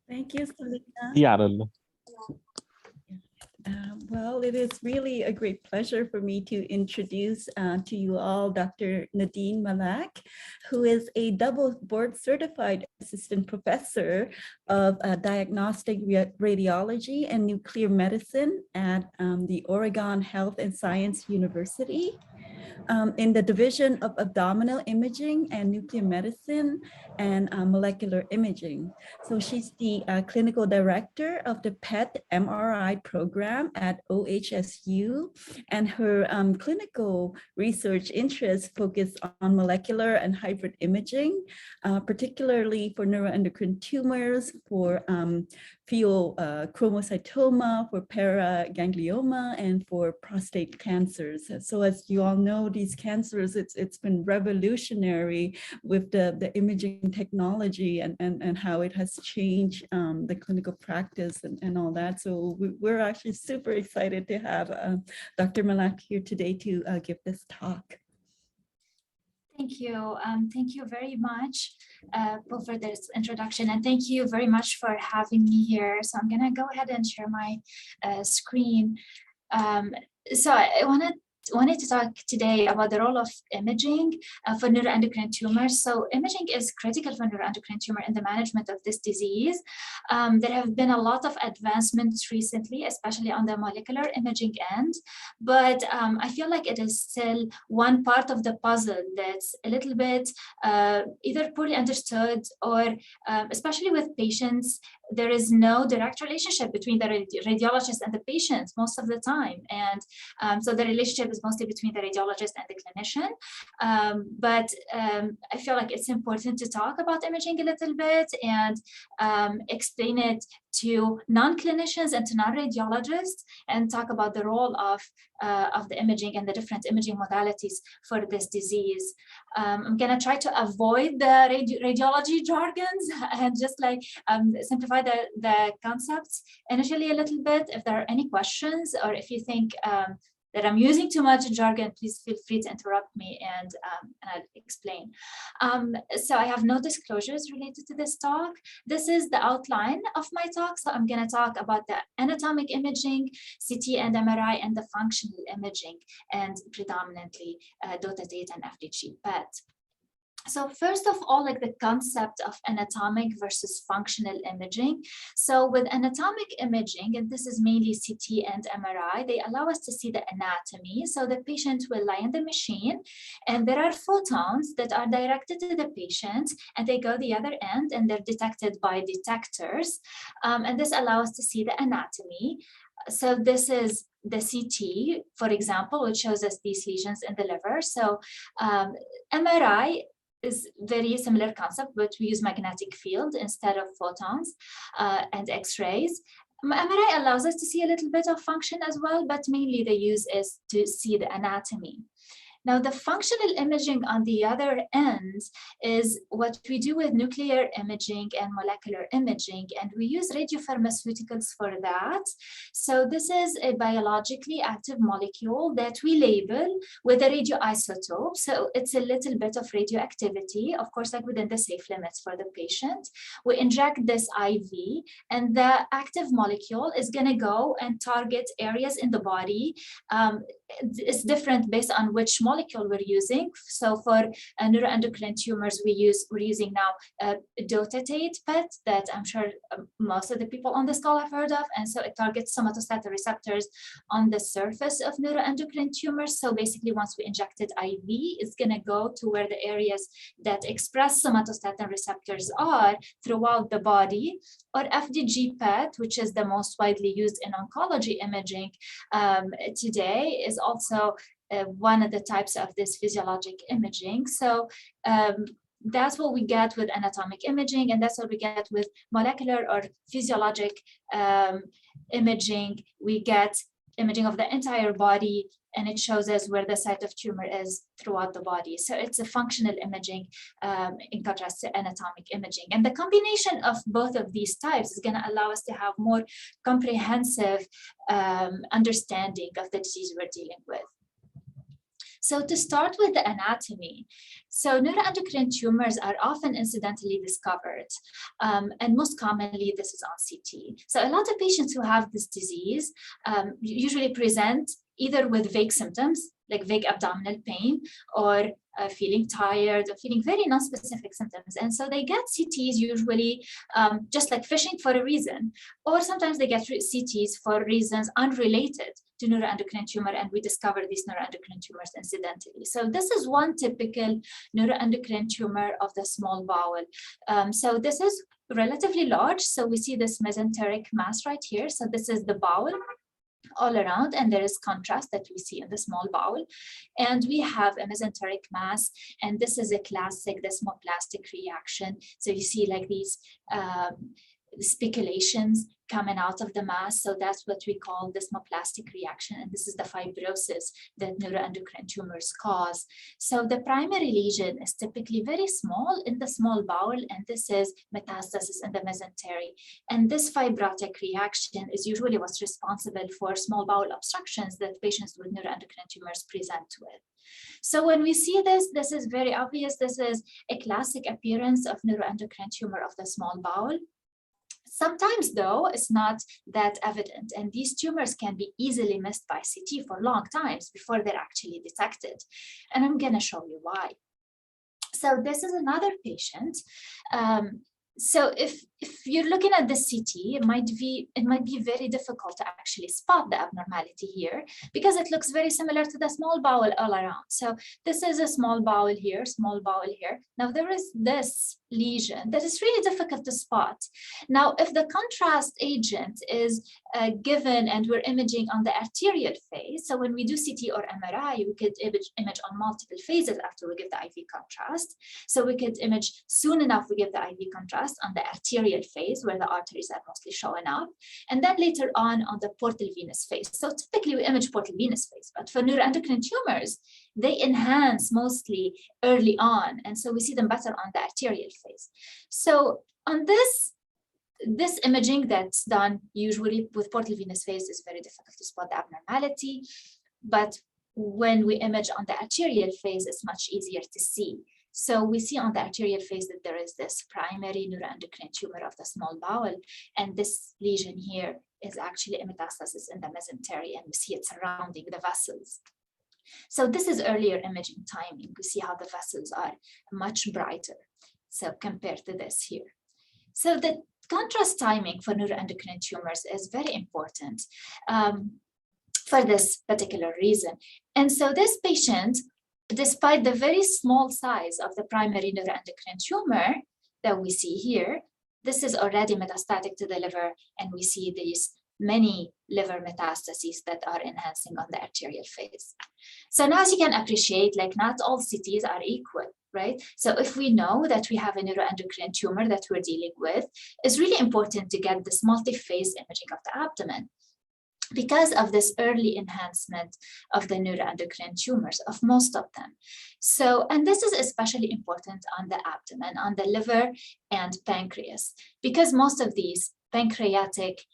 Thank you, Selena. يعرل. Well, it is really a great pleasure for me to introduce to you all Dr. Nadine Mallak, who is a double board certified assistant professor of diagnostic radiology and nuclear medicine at the Oregon Health Science University. In the Division of Abdominal Imaging and Nuclear Medicine and Molecular Imaging. So she's the clinical director of the PET MRI program at OHSU, and her clinical research interests focus on molecular and hybrid imaging, particularly for neuroendocrine tumors, for pheochromocytoma, for paraganglioma, and for prostate cancers. So as you all know, these cancers, it's been revolutionary with the imaging technology and how it has changed the clinical practice and all that. So we're actually super excited to have Dr. Mallak here today to give this talk. Thank you. Thank you very much for this introduction, and thank you very much for having me here. So I'm gonna go ahead and share my screen. So I wanted to talk today about the role of imaging for neuroendocrine tumors. So imaging is critical for neuroendocrine tumor in the management of this disease. There have been a lot of advancements recently, especially on the molecular imaging end, but I feel like it is still one part of the puzzle that's a little bit either poorly understood or especially with patients, there is no direct relationship between the radiologist and the patient most of the time. And so the relationship is mostly between the radiologist and the clinician. But I feel like it's important to talk about imaging a little bit and explain it to non-clinicians and to non-radiologists and talk about the role of the imaging and the different imaging modalities for this disease. I'm gonna try to avoid the radiology jargons and just like simplify the concepts initially a little bit. If there are any questions or if you think that I'm using too much jargon, please feel free to interrupt me and I'll explain. So I have no disclosures related to this talk. This is the outline of my talk. So I'm gonna talk about the anatomic imaging, CT and MRI, and the functional imaging, and predominantly DOTA-TATE and FDG PET. So first of all, like the concept of anatomic versus functional imaging. So with anatomic imaging, and this is mainly CT and MRI, they allow us to see the anatomy. So the patient will lie in the machine and there are photons that are directed to the patient and they go the other end and they're detected by detectors. And this allows us to see the anatomy. So this is the CT, for example, which shows us these lesions in the liver. So MRI is very similar concept, but we use magnetic field instead of photons and X-rays. MRI allows us to see a little bit of function as well, but mainly the use is to see the anatomy. Now, the functional imaging on the other end is what we do with nuclear imaging and molecular imaging, and we use radiopharmaceuticals for that. So this is a biologically active molecule that we label with a radioisotope. So it's a little bit of radioactivity, of course, like within the safe limits for the patient. We inject this IV, and the active molecule is going to go and target areas in the body. It's different based on which molecule we're using. So for neuroendocrine tumors, we're using now DOTA-TATE PET that I'm sure most of the people on this call have heard of. And so it targets somatostatin receptors on the surface of neuroendocrine tumors. So basically once we injected IV, it's gonna go to where the areas that express somatostatin receptors are throughout the body. Or FDG PET, which is the most widely used in oncology imaging today, is also one of the types of this physiologic imaging. So that's what we get with anatomic imaging, and that's what we get with molecular or physiologic imaging. We get imaging of the entire body, and it shows us where the site of tumor is throughout the body. So it's a functional imaging in contrast to anatomic imaging. And the combination of both of these types is going to allow us to have more comprehensive understanding of the disease we're dealing with. So to start with the anatomy, so neuroendocrine tumors are often incidentally discovered, and most commonly this is on CT. So a lot of patients who have this disease usually present either with vague symptoms, like vague abdominal pain, or feeling tired, or feeling very non-specific symptoms. And so they get CTs usually just like fishing for a reason, or sometimes they get CTs for reasons unrelated to neuroendocrine tumor, and we discover these neuroendocrine tumors incidentally. So this is one typical neuroendocrine tumor of the small bowel. So this is relatively large. So we see this mesenteric mass right here. So this is the bowel all around, and there is contrast that we see in the small bowel. And we have a mesenteric mass, and this is a classic desmoplastic reaction. So you see like these speculations coming out of the mass. So that's what we call desmoplastic reaction. And this is the fibrosis that neuroendocrine tumors cause. So the primary lesion is typically very small in the small bowel, and this is metastasis in the mesentery. And this fibrotic reaction is usually what's responsible for small bowel obstructions that patients with neuroendocrine tumors present with. So when we see this, this is very obvious. This is a classic appearance of neuroendocrine tumor of the small bowel. Sometimes, though, it's not that evident, and these tumors can be easily missed by CT for long times before they're actually detected. And I'm going to show you why. So this is another patient. So if you're looking at the CT, it might be very difficult to actually spot the abnormality here because it looks very similar to the small bowel all around. So this is a small bowel here, small bowel here. Now there is this lesion that is really difficult to spot. Now, if the contrast agent is given and we're imaging on the arterial phase, so when we do CT or MRI, we could image on multiple phases after we give the IV contrast. So we could image soon enough, we give the IV contrast on the arterial phase where the arteries are mostly showing up, and then later on the portal venous phase. So typically we image portal venous phase, but for neuroendocrine tumors, they enhance mostly early on, and so we see them better on the arterial phase. So on this imaging that's done usually with portal venous phase is very difficult to spot the abnormality, but when we image on the arterial phase, it's much easier to see. So we see on the arterial phase that there is this primary neuroendocrine tumor of the small bowel, and this lesion here is actually a metastasis in the mesentery, and we see it surrounding the vessels. So this is earlier imaging timing. We see how the vessels are much brighter, so compared to this here. So the contrast timing for neuroendocrine tumors is very important for this particular reason. And so this patient, despite the very small size of the primary neuroendocrine tumor that we see here, this is already metastatic to the liver, and we see these many liver metastases that are enhancing on the arterial phase. So now, as you can appreciate, like not all CTs are equal, right? So if we know that we have a neuroendocrine tumor that we're dealing with, it's really important to get this multi-phase imaging of the abdomen, because of this early enhancement of the neuroendocrine tumors, of most of them. So, and this is especially important on the abdomen, on the liver and pancreas, because most of these pancreatic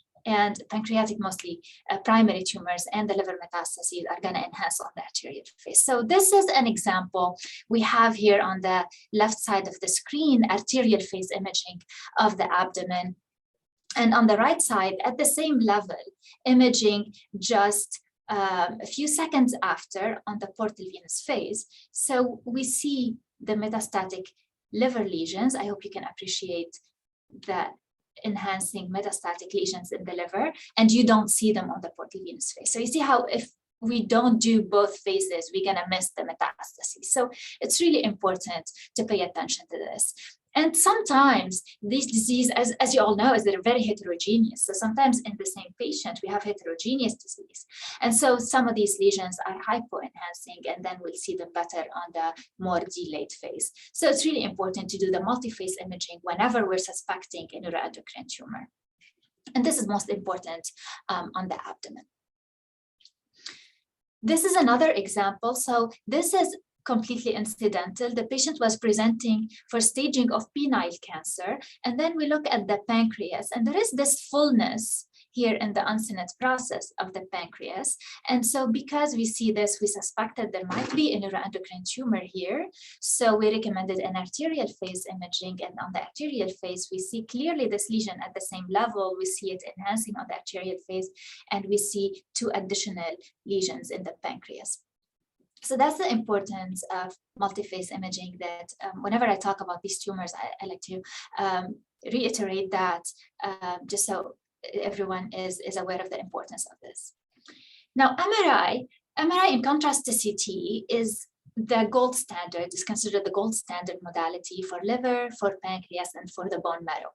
mostly primary tumors and the liver metastases are going to enhance on the arterial phase. So this is an example we have here on the left side of the screen, arterial phase imaging of the abdomen. And on the right side, at the same level, imaging just a few seconds after on the portal venous phase. So we see the metastatic liver lesions. I hope you can appreciate the enhancing metastatic lesions in the liver, and you don't see them on the portal venous phase. So you see how if we don't do both phases, we're going to miss the metastases. So it's really important to pay attention to this. And sometimes these diseases, as you all know, is they're very heterogeneous. So sometimes in the same patient, we have heterogeneous disease. And so some of these lesions are hypo-enhancing, and then we'll see them better on the more delayed phase. So it's really important to do the multi-phase imaging whenever we're suspecting a neuroendocrine tumor. And this is most important on the abdomen. This is another example. So this is completely incidental. The patient was presenting for staging of penile cancer, and then we look at the pancreas, and there is this fullness here in the uncinate process of the pancreas. And so because we see this, we suspected there might be a neuroendocrine tumor here. So we recommended an arterial phase imaging, and on the arterial phase, we see clearly this lesion at the same level. We see it enhancing on the arterial phase, and we see 2 additional lesions in the pancreas. So that's the importance of multi-phase imaging that whenever I talk about these tumors, I like to reiterate that just so everyone is aware of the importance of this. Now, MRI in contrast to CT is the gold standard, is considered the gold standard modality for liver, for pancreas, and for the bone marrow.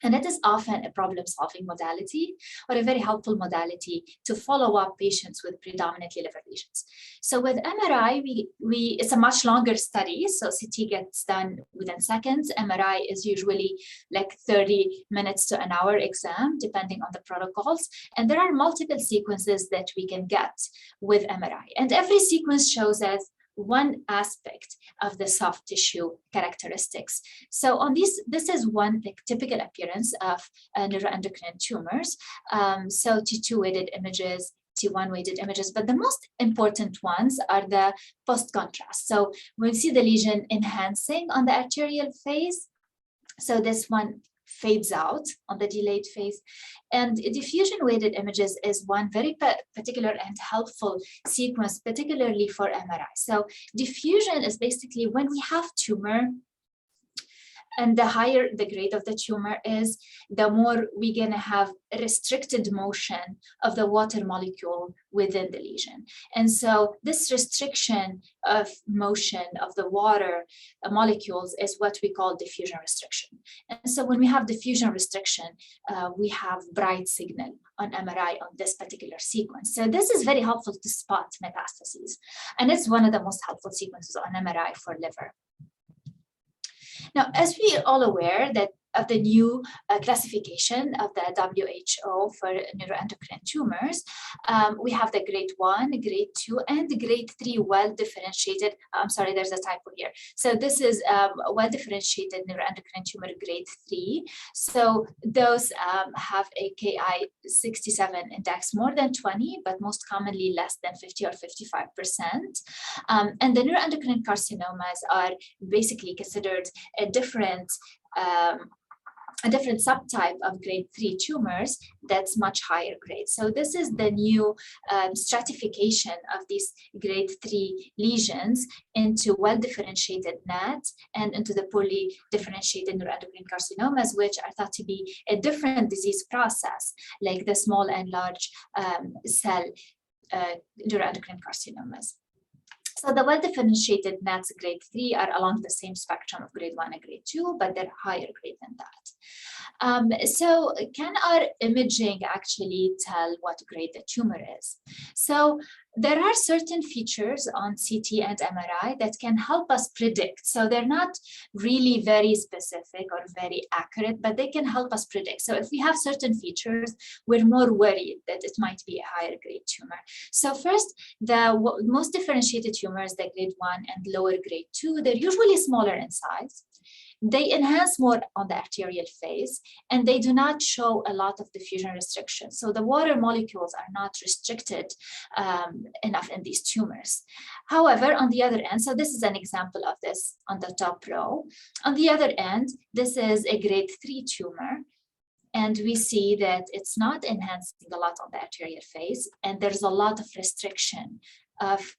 And it is often a problem-solving modality or a very helpful modality to follow up patients with predominantly liver lesions. So with MRI, it's a much longer study. So CT gets done within seconds. MRI is usually like 30 minutes to an hour exam, depending on the protocols. And there are multiple sequences that we can get with MRI. And every sequence shows us one aspect of the soft tissue characteristics. So on this is one typical appearance of neuroendocrine tumors. So T2 weighted images, T1 weighted images, but the most important ones are the post-contrast. So we see the lesion enhancing on the arterial phase. So this one fades out on the delayed phase. And diffusion weighted images is one very particular and helpful sequence, particularly for MRI. So diffusion is basically when we have tumor, and the higher the grade of the tumor is, the more we're going to have a restricted motion of the water molecule within the lesion. And so this restriction of motion of the water molecules is what we call diffusion restriction. And so when we have diffusion restriction, we have bright signal on MRI on this particular sequence. So this is very helpful to spot metastases. And it's one of the most helpful sequences on MRI for liver. Now, as we are all aware that of the new classification of the WHO for neuroendocrine tumors, we have the grade 1, grade 2, and grade 3 well-differentiated. I'm sorry, there's a typo here. So this is well-differentiated neuroendocrine tumor grade 3. So those have a Ki-67 index more than 20, but most commonly less than 50 or 55%. And the neuroendocrine carcinomas are basically considered a different subtype of grade 3 tumors that's much higher grade. So this is the new stratification of these grade 3 lesions into well-differentiated NET and into the poorly differentiated neuroendocrine carcinomas, which are thought to be a different disease process, like the small and large cell neuroendocrine carcinomas. So the well-differentiated NETs grade 3 are along the same spectrum of grade 1 and grade 2, but they're higher grade than that. So can our imaging actually tell what grade the tumor is? So there are certain features on CT and MRI that can help us predict. So they're not really very specific or very accurate, but they can help us predict. So if we have certain features, we're more worried that it might be a higher grade tumor. So first, the most differentiated tumors, the grade 1 and lower grade 2, they're usually smaller in size. They enhance more on the arterial phase, and they do not show a lot of diffusion restriction. So the water molecules are not restricted enough in these tumors. However, on the other end, so this is an example of this on the top row. On the other end, this is a grade 3 tumor. And we see that it's not enhancing a lot on the arterial phase, and there's a lot of restriction of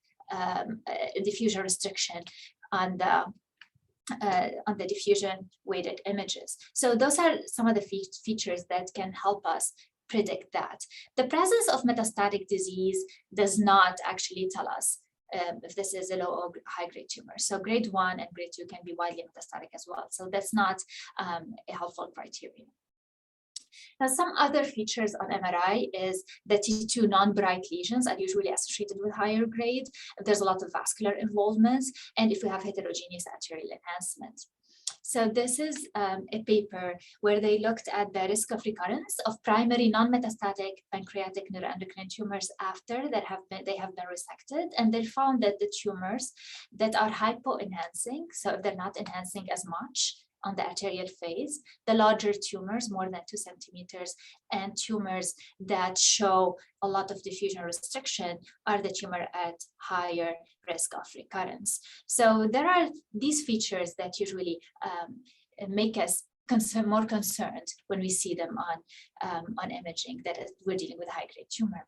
diffusion restriction on the diffusion weighted images. So those are some of the features that can help us predict that. The presence of metastatic disease does not actually tell us if this is a low or high grade tumor. So grade 1 and grade 2 can be widely metastatic as well. So that's not a helpful criterion. Now, some other features on MRI is the T2 non-bright lesions are usually associated with higher grade. There's a lot of vascular involvement, and if we have heterogeneous arterial enhancement. So this is a paper where they looked at the risk of recurrence of primary non-metastatic pancreatic neuroendocrine tumors after they have been resected, and they found that the tumors that are hypo-enhancing, so if they're not enhancing as much on the arterial phase. The larger tumors, more than 2 centimeters, and tumors that show a lot of diffusion restriction are the tumor at higher risk of recurrence. So there are these features that usually make us more concerned when we see them on imaging that we're dealing with a high-grade tumor.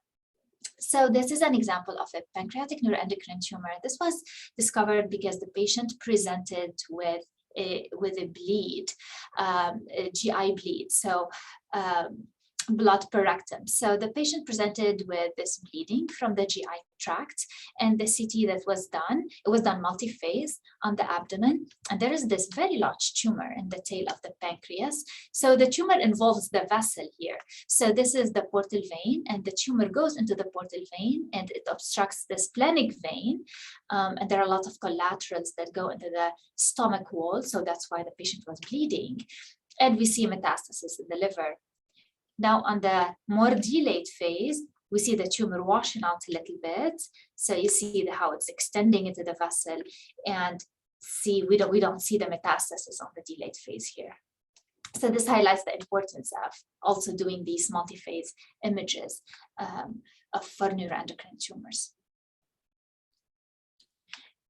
So this is an example of a pancreatic neuroendocrine tumor. This was discovered because the patient presented with a bleed, a GI bleed. So blood per rectum. So the patient presented with this bleeding from the GI tract, and the CT that was done, it was done multi-phase on the abdomen, and there is this very large tumor in the tail of the pancreas. So the tumor involves the vessel here. So this is the portal vein, and the tumor goes into the portal vein and it obstructs the splenic vein, and there are a lot of collaterals that go into the stomach wall, so that's why the patient was bleeding. And we see metastasis in the liver. Now, on the more delayed phase, we see the tumor washing out a little bit. So you see how it's extending into the vessel, and we don't see the metastasis on the delayed phase here. So this highlights the importance of also doing these multi-phase images for neuroendocrine tumors.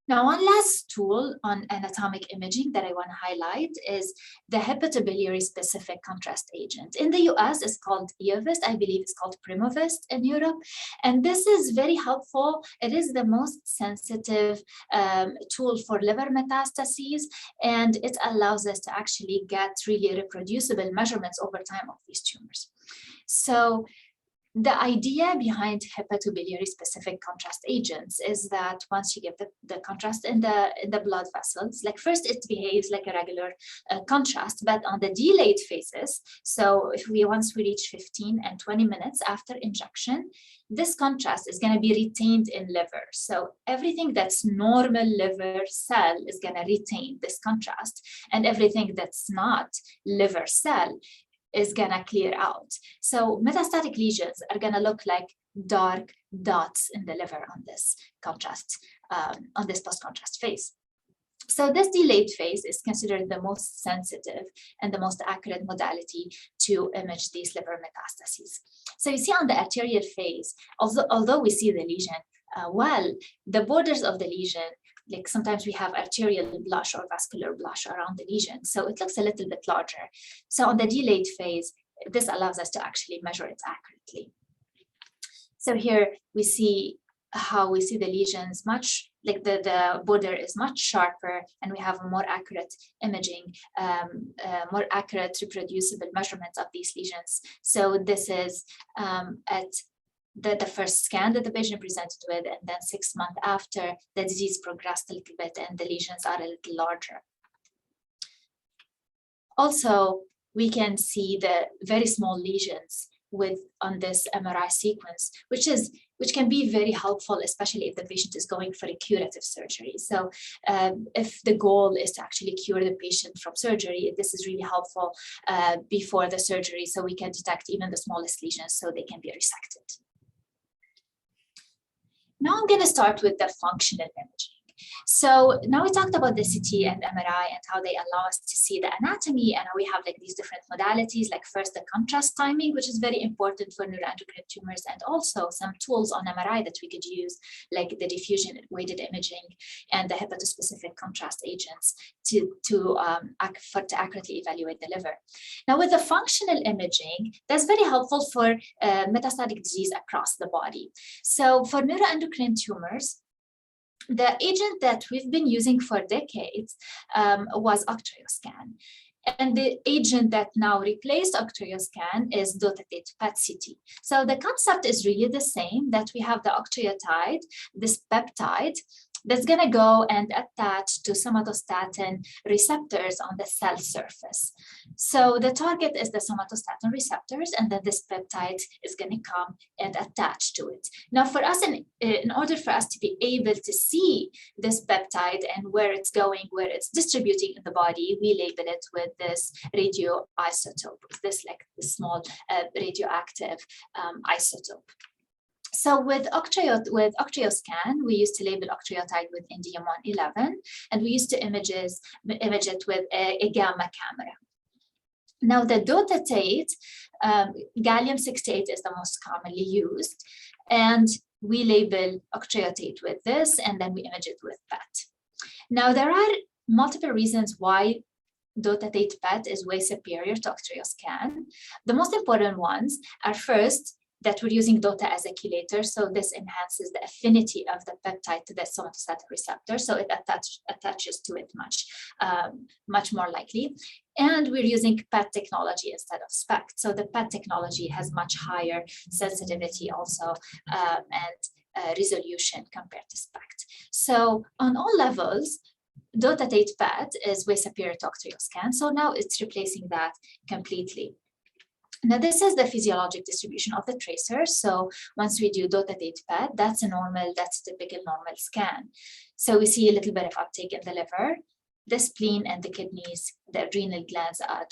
Now, one last tool on anatomic imaging that I want to highlight is the hepatobiliary specific contrast agent. In the US, it's called Eovist. I believe it's called Primovist in Europe. And this is very helpful. It is the most sensitive tool for liver metastases, and it allows us to actually get really reproducible measurements over time of these tumors. So the idea behind hepatobiliary specific contrast agents is that once you give the contrast in the blood vessels, like first it behaves like a regular contrast, but on the delayed phases, so once we reach 15 and 20 minutes after injection, this contrast is going to be retained in liver. So everything that's normal liver cell is going to retain this contrast, and everything that's not liver cell is gonna clear out. So metastatic lesions are gonna look like dark dots in the liver on this contrast, on this post-contrast phase. So this delayed phase is considered the most sensitive and the most accurate modality to image these liver metastases. So you see on the arterial phase, although we see the lesion well, the borders of the lesion, like sometimes we have arterial blush or vascular blush around the lesion. So it looks a little bit larger. So on the delayed phase, this allows us to actually measure it accurately. So here we see how we see the lesions much, like the border is much sharper, and we have a more accurate imaging, more accurate reproducible measurements of these lesions. So this is at the first scan that the patient presented with, and then 6 months after, the disease progressed a little bit and the lesions are a little larger. Also, we can see the very small lesions on this MRI sequence, which can be very helpful, especially if the patient is going for a curative surgery. So if the goal is to actually cure the patient from surgery, this is really helpful before the surgery, so we can detect even the smallest lesions so they can be resected. Now I'm going to start with the functional imaging. So now we talked about the CT and MRI and how they allow us to see the anatomy, and we have like these different modalities, like first the contrast timing, which is very important for neuroendocrine tumors, and also some tools on MRI that we could use, like the diffusion weighted imaging and the hepatospecific contrast agents to accurately evaluate the liver. Now with the functional imaging, that's very helpful for metastatic disease across the body. So for neuroendocrine tumors, the agent that we've been using for decades was octreoscan. And the agent that now replaced octreoscan is dotatate PET-CT. So the concept is really the same, that we have the octreotide, this peptide, that's going to go and attach to somatostatin receptors on the cell surface. So the target is the somatostatin receptors, and then this peptide is going to come and attach to it. Now for us, in order for us to be able to see this peptide and where it's going, where it's distributing in the body, we label it with this radioisotope, this like the small radioactive isotope. So with Octreoscan, we used to label octreotide with indium-111, and we used to image it with a gamma camera. Now the dotatate, gallium-68 is the most commonly used, and we label octreotide with this, and then we image it with PET. Now there are multiple reasons why dotatate PET is way superior to Octreoscan. The most important ones are, first, that we're using DOTA as a chelator, so this enhances the affinity of the peptide to the somatostatin receptor, so it attaches to it much more likely. And we're using PET technology instead of SPECT, so the PET technology has much higher sensitivity also and resolution compared to SPECT. So on all levels, dotatate PET is way superior to Octreoscan, so now it's replacing that completely. Now, this is the physiologic distribution of the tracer. So once we do dotatate PET, that's typical normal scan. So we see a little bit of uptake in the liver, the spleen and the kidneys, the adrenal glands are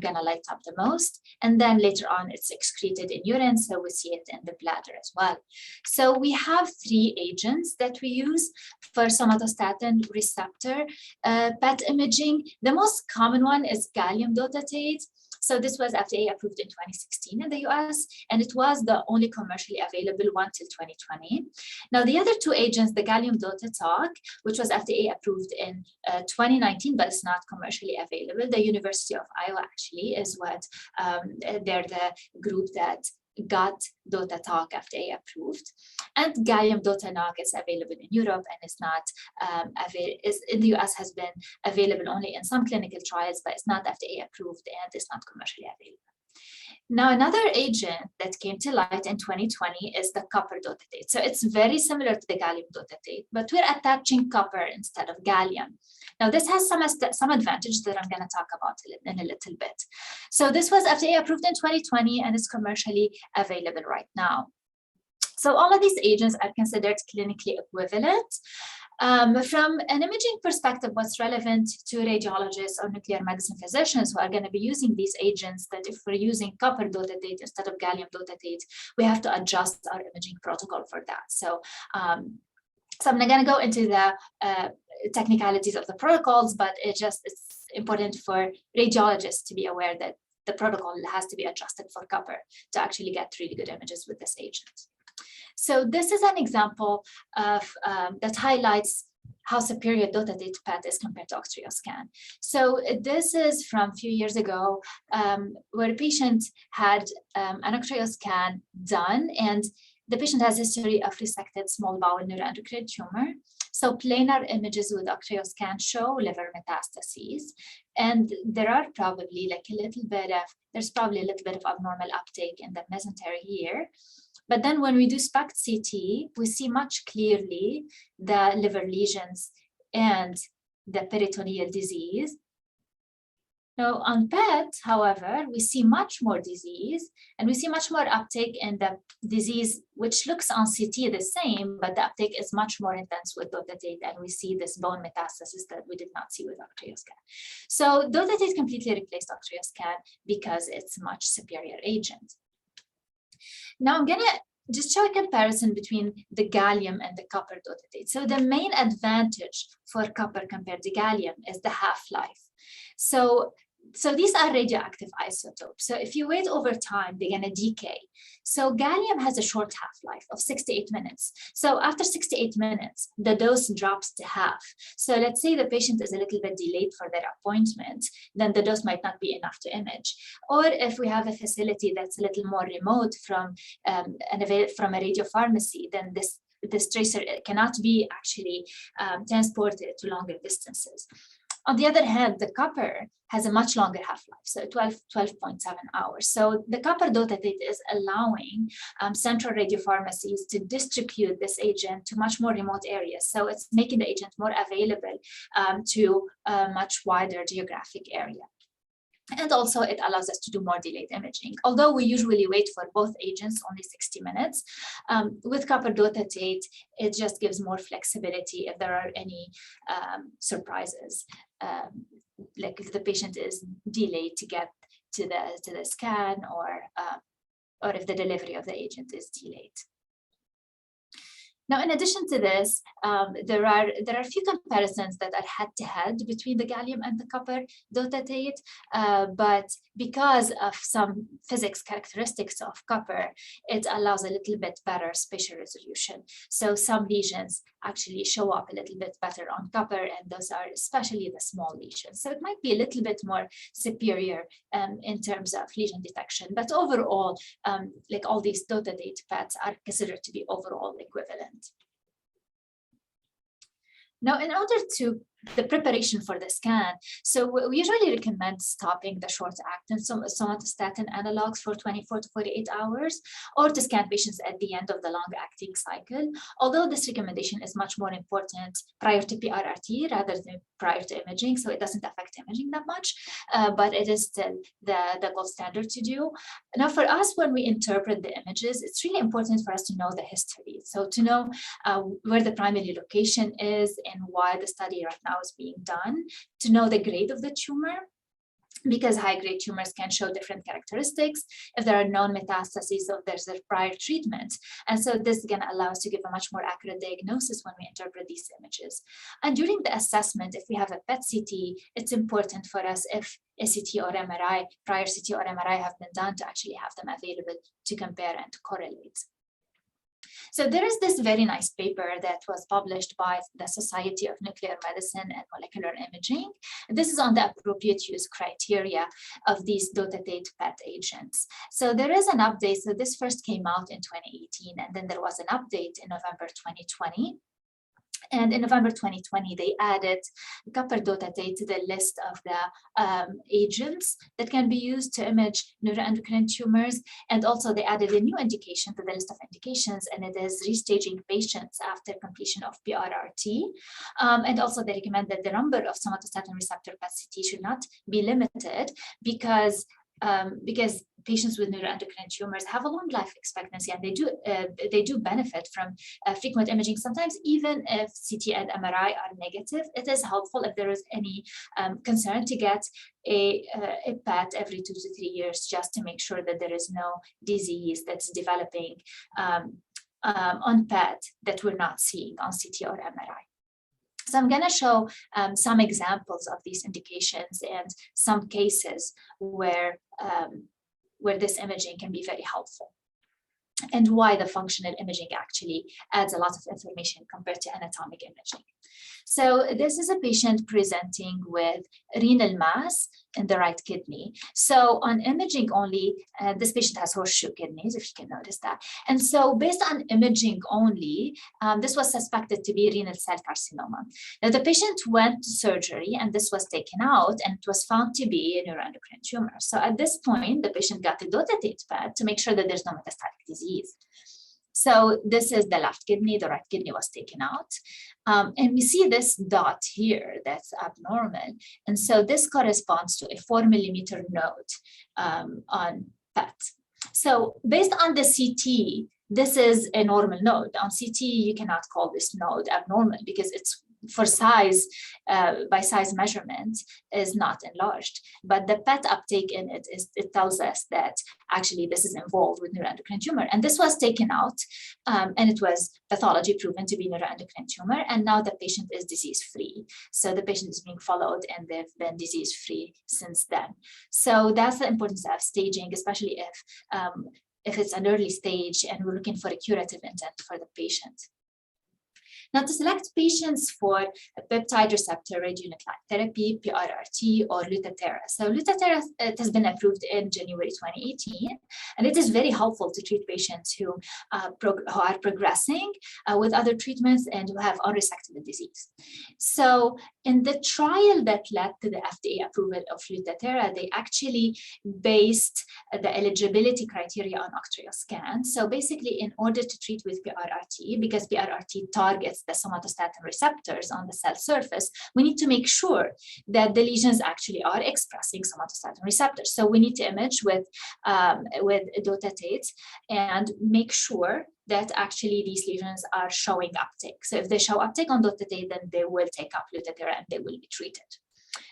gonna light up the most. And then later on, it's excreted in urine. So we see it in the bladder as well. So we have 3 agents that we use for somatostatin receptor PET imaging. The most common one is gallium dotatate. So this was FDA approved in 2016 in the US, and it was the only commercially available one till 2020. Now the other 2 agents, the gallium dotatate, which was FDA approved in 2019, but it's not commercially available. The University of Iowa actually is what, they're the group that got dotatate FDA approved, and gallium dotatate is available in Europe and is not in the US, has been available only in some clinical trials, but it's not FDA approved and is not commercially available. Now, another agent that came to light in 2020 is the copper dotatate. So it's very similar to the gallium dotatate, but we're attaching copper instead of gallium. Now, this has some advantage that I'm going to talk about in a little bit. So this was FDA approved in 2020 and is commercially available right now. So all of these agents are considered clinically equivalent. From an imaging perspective, what's relevant to radiologists or nuclear medicine physicians who are going to be using these agents, that if we're using copper dotatate instead of gallium dotatate, we have to adjust our imaging protocol for that. So I'm not going to go into the technicalities of the protocols, but it's important for radiologists to be aware that the protocol has to be adjusted for copper to actually get really good images with this agent. So this is an example of that highlights how superior dotatate PET is compared to Octreoscan. So this is from a few years ago, where a patient had an Octreoscan done, and the patient has a history of resected small bowel neuroendocrine tumor. So planar images with Octreoscan show liver metastases, and there are probably there's probably a little bit of abnormal uptake in the mesentery here. But then when we do SPECT CT, we see much clearly the liver lesions and the peritoneal disease. Now on PET, however, we see much more disease, and we see much more uptake in the disease, which looks on CT the same, but the uptake is much more intense with dotatate, and we see this bone metastasis that we did not see with Octreoscan. So dotatate completely replaced Octreoscan because it's a much superior agent. Now I'm gonna just show a comparison between the gallium and the copper dotatate. So the main advantage for copper compared to gallium is the half-life. So these are radioactive isotopes. So if you wait over time, they're gonna decay. So gallium has a short half-life of 6 to 8 minutes. So after 6 to 8 minutes, the dose drops to half. So let's say the patient is a little bit delayed for their appointment, then the dose might not be enough to image. Or if we have a facility that's a little more remote from a radiopharmacy, then this tracer cannot be actually transported to longer distances. On the other hand, the copper has a much longer half-life, so 12.7 hours. So the copper dotatate is allowing central radiopharmacies to distribute this agent to much more remote areas. So it's making the agent more available to a much wider geographic area. And also it allows us to do more delayed imaging. Although we usually wait for both agents only 60 minutes, with copper dotatate, it just gives more flexibility if there are any surprises, like if the patient is delayed to get to the scan, or if the delivery of the agent is delayed. Now, in addition to this, there are a few comparisons that are head-to-head between the gallium and the copper dotatate, but because of some physics characteristics of copper, it allows a little bit better spatial resolution. So some lesions actually show up a little bit better on copper, and those are especially the small lesions. So it might be a little bit more superior in terms of lesion detection, but overall, like all these dotatate PETs are considered to be overall equivalent. Now, in order to the preparation for the scan, so we usually recommend stopping the short-acting somatostatin analogs for 24 to 48 hours, or to scan patients at the end of the long-acting cycle, although this recommendation is much more important prior to PRRT rather than prior to imaging, so it doesn't affect imaging that much, but it is still the gold standard to do. Now, for us, when we interpret the images, it's really important for us to know the history, so to know where the primary location is and why the study right now is being done, to know the grade of the tumor, because high-grade tumors can show different characteristics, if there are known metastases, or there's a prior treatment. And so this is going to allow us to give a much more accurate diagnosis when we interpret these images. And during the assessment, if we have a PET-CT, it's important for us, if a CT or MRI, prior CT or MRI have been done, to actually have them available to compare and to correlate. So there is this very nice paper that was published by the Society of Nuclear Medicine and Molecular Imaging. This is on the appropriate use criteria of these dotatate PET agents. So there is an update. So this first came out in 2018, and then there was an update in November 2020. And in November 2020, they added copper dotatate to the list of the agents that can be used to image neuroendocrine tumors. And also they added a new indication to the list of indications, and it is restaging patients after completion of PRRT. And also they recommend that the number of somatostatin receptor PET-CT should not be limited, because patients with neuroendocrine tumors have a long life expectancy, and they do benefit from frequent imaging. Sometimes even if CT and MRI are negative, it is helpful if there is any concern to get a PET every 2 to 3 years, just to make sure that there is no disease that's developing on PET that we're not seeing on CT or MRI. So I'm going to show some examples of these indications and some cases where this imaging can be very helpful, and why the functional imaging actually adds a lot of information compared to anatomic imaging. So this is a patient presenting with renal mass in the right kidney. So on imaging only, this patient has horseshoe kidneys, if you can notice that. And so based on imaging only, this was suspected to be renal cell carcinoma. Now the patient went to surgery, and this was taken out, and it was found to be a neuroendocrine tumor. So at this point, the patient got a dotatate PET to make sure that there's no metastatic disease. So this is the left kidney, the right kidney was taken out. And we see this dot here that's abnormal. And so this corresponds to a 4 millimeter node on PET. So based on the CT, this is a normal node. On CT, you cannot call this node abnormal, because it's for size, by size measurement, is not enlarged. But the PET uptake in it tells us that actually this is involved with neuroendocrine tumor. And this was taken out, and it was pathology proven to be neuroendocrine tumor. And now the patient is disease-free. So the patient is being followed, and they've been disease-free since then. So that's the importance of staging, especially if it's an early stage and we're looking for a curative intent for the patient. Now, to select patients for peptide receptor radionuclide therapy, PRRT, or Lutathera. So Lutathera, it has been approved in January 2018, and it is very helpful to treat patients who are progressing with other treatments and who have unresectable disease. So in the trial that led to the FDA approval of Lutathera, they actually based the eligibility criteria on octreal scan. So basically, in order to treat with PRRT, because PRRT targets the somatostatin receptors on the cell surface, we need to make sure that the lesions actually are expressing somatostatin receptors. So we need to image with dotatate and make sure that actually these lesions are showing uptake. So if they show uptake on dotatate, then they will take up Lutathera and they will be treated.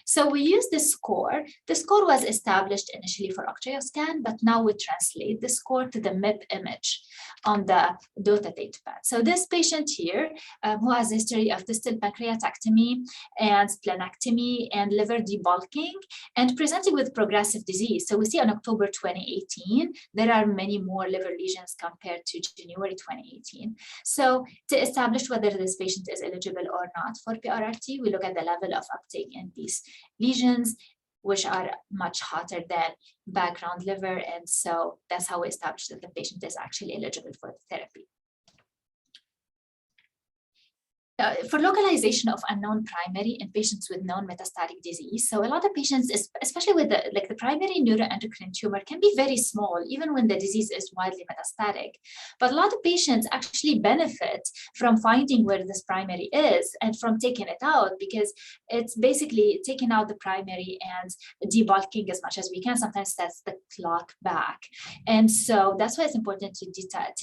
So we use this score. The score was established initially for octreoscan, but now we translate the score to the MIP image on the DOTA datapad. So this patient here, who has a history of distal pancreatectomy and splenectomy and liver debulking and presenting with progressive disease. So we see on October 2018, there are many more liver lesions compared to January 2018. So to establish whether this patient is eligible or not for PRRT, we look at the level of uptake in these lesions, which are much hotter than background liver. And so that's how we establish that the patient is actually eligible for the therapy. For localization of unknown primary in patients with known metastatic disease. So a lot of patients, especially with the primary neuroendocrine tumor, can be very small, even when the disease is widely metastatic. But a lot of patients actually benefit from finding where this primary is and from taking it out, because it's basically taking out the primary and debulking as much as we can. Sometimes sets the clock back. And so that's why it's important to detect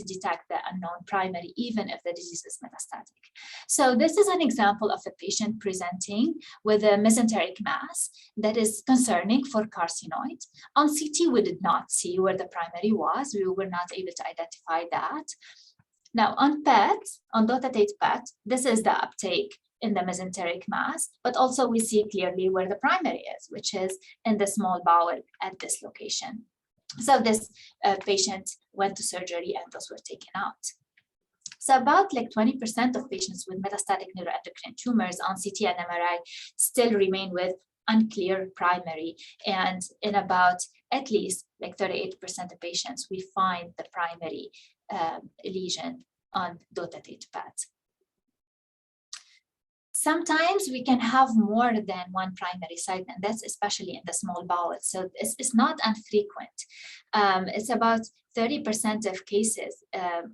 the unknown primary, even if the disease is metastatic. So this is an example of a patient presenting with a mesenteric mass that is concerning for carcinoid. On CT, we did not see where the primary was. We were not able to identify that. Now on PET, on DOTA-TATE PET, this is the uptake in the mesenteric mass, but also we see clearly where the primary is, which is in the small bowel at this location. So this patient went to surgery and those were taken out. So about like 20% of patients with metastatic neuroendocrine tumors on CT and MRI still remain with unclear primary. And in about at least like 38% of patients, we find the primary lesion on DOTA-TATE PET. Sometimes we can have more than one primary site, and that's especially in the small bowel. So it's not infrequent. It's about 30% of cases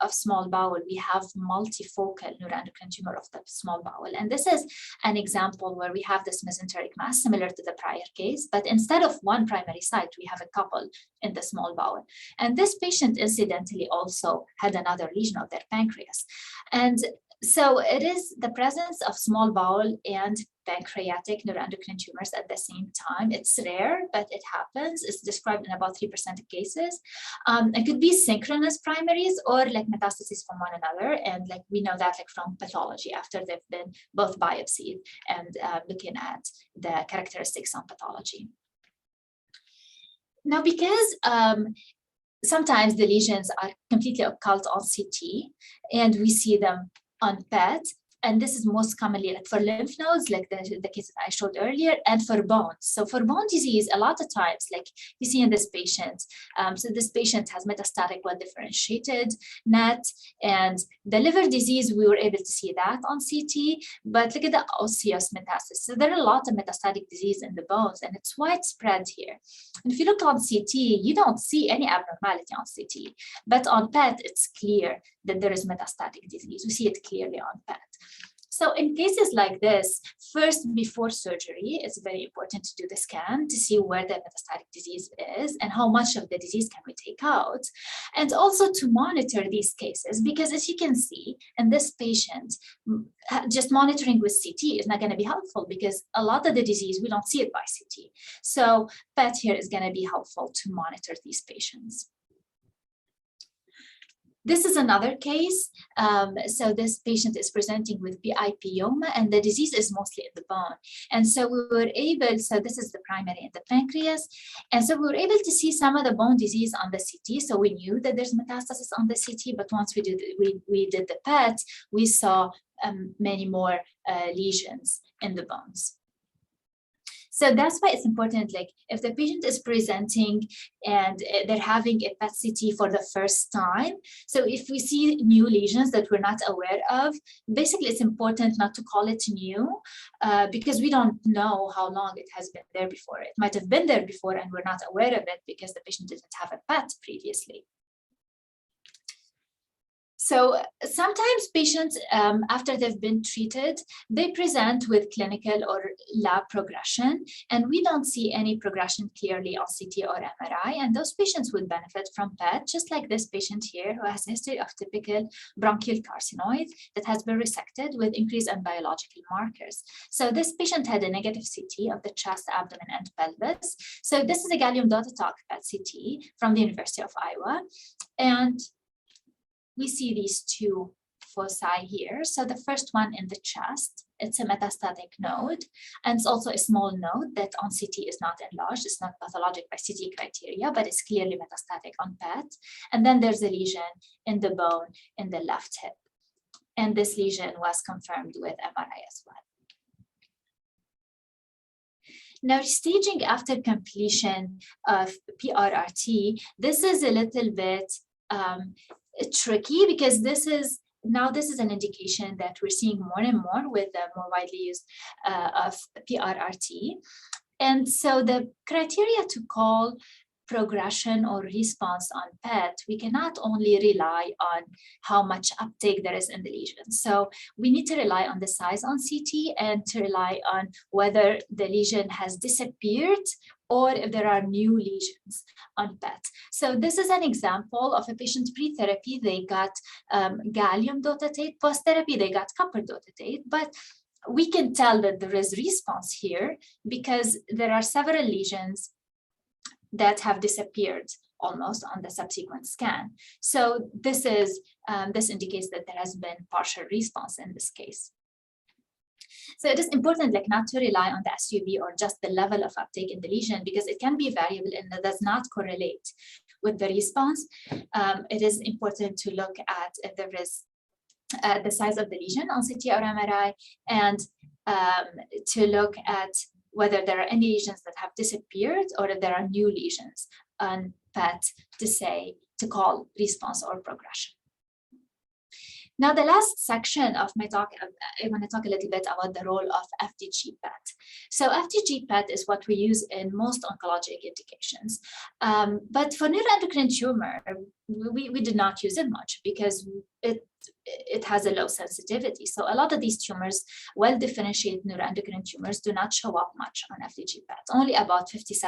of small bowel, we have multifocal neuroendocrine tumor of the small bowel. And this is an example where we have this mesenteric mass similar to the prior case, but instead of one primary site, we have a couple in the small bowel. And this patient incidentally also had another lesion of their pancreas. And so it is the presence of small bowel and pancreatic neuroendocrine tumors at the same time. It's rare, but it happens. It's described in about 3% of cases. It could be synchronous primaries or like metastases from one another. And like we know that like from pathology after they've been both biopsied and looking at the characteristics on pathology. Now, because sometimes the lesions are completely occult on CT and we see them on PET, and this is most commonly like for lymph nodes, like the case that I showed earlier, and for bones. So for bone disease, a lot of times, like you see in this patient, so this patient has metastatic well-differentiated NET, and the liver disease, we were able to see that on CT, but look at the osseous metastasis. So there are a lot of metastatic disease in the bones, and it's widespread here. And if you look on CT, you don't see any abnormality on CT, but on PET, it's clear that there is metastatic disease. We see it clearly on PET. So in cases like this, first before surgery, it's very important to do the scan to see where the metastatic disease is and how much of the disease can we take out. And also to monitor these cases, because as you can see in this patient, just monitoring with CT is not going to be helpful because a lot of the disease, we don't see it by CT. So PET here is going to be helpful to monitor these patients. This is another case. So this patient is presenting with PIPoma, and the disease is mostly in the bone. And so we were able, so this is the primary in the pancreas. And so we were able to see some of the bone disease on the CT. So we knew that there's metastasis on the CT, but once we did the PET, we saw many more lesions in the bones. So that's why it's important, like if the patient is presenting and they're having a PET CT for the first time, so if we see new lesions that we're not aware of, basically it's important not to call it new because we don't know how long it has been there before. It might have been there before and we're not aware of it because the patient didn't have a PET previously. So sometimes patients, after they've been treated, they present with clinical or lab progression, and we don't see any progression clearly on CT or MRI, and those patients would benefit from PET, just like this patient here who has a history of typical bronchial carcinoid that has been resected with increase in biological markers. So this patient had a negative CT of the chest, abdomen, and pelvis. So this is a gallium dot-talk PET CT from the University of Iowa, and we see these two foci here. So the first one in the chest, it's a metastatic node, and it's also a small node that on CT is not enlarged. It's not pathologic by CT criteria, but it's clearly metastatic on PET. And then there's a lesion in the bone in the left hip. And this lesion was confirmed with MRI as well. Now, staging after completion of PRRT, this is a little bit tricky because this is an indication that we're seeing more and more with the more widely used of PRRT. And so the criteria to call progression or response on PET, we cannot only rely on how much uptake there is in the lesion. So we need to rely on the size on CT and to rely on whether the lesion has disappeared or if there are new lesions on PET. So this is an example of a patient pre-therapy. They got gallium dotatate, post-therapy they got copper dotatate, but we can tell that there is response here because there are several lesions that have disappeared almost on the subsequent scan. So this indicates that there has been partial response in this case. So it is important not to rely on the SUV or just the level of uptake in the lesion because it can be variable and it does not correlate with the response. It is important to look at if there is the size of the lesion on CT or MRI and to look at whether there are any lesions that have disappeared or if there are new lesions on PET to call response or progression. Now, the last section of my talk, I want to talk a little bit about the role of FDG PET. So FDG PET is what we use in most oncologic indications. But for neuroendocrine tumor, we did not use it much because it has a low sensitivity. So a lot of these tumors, well-differentiated neuroendocrine tumors, do not show up much on FDG PET. Only about 57%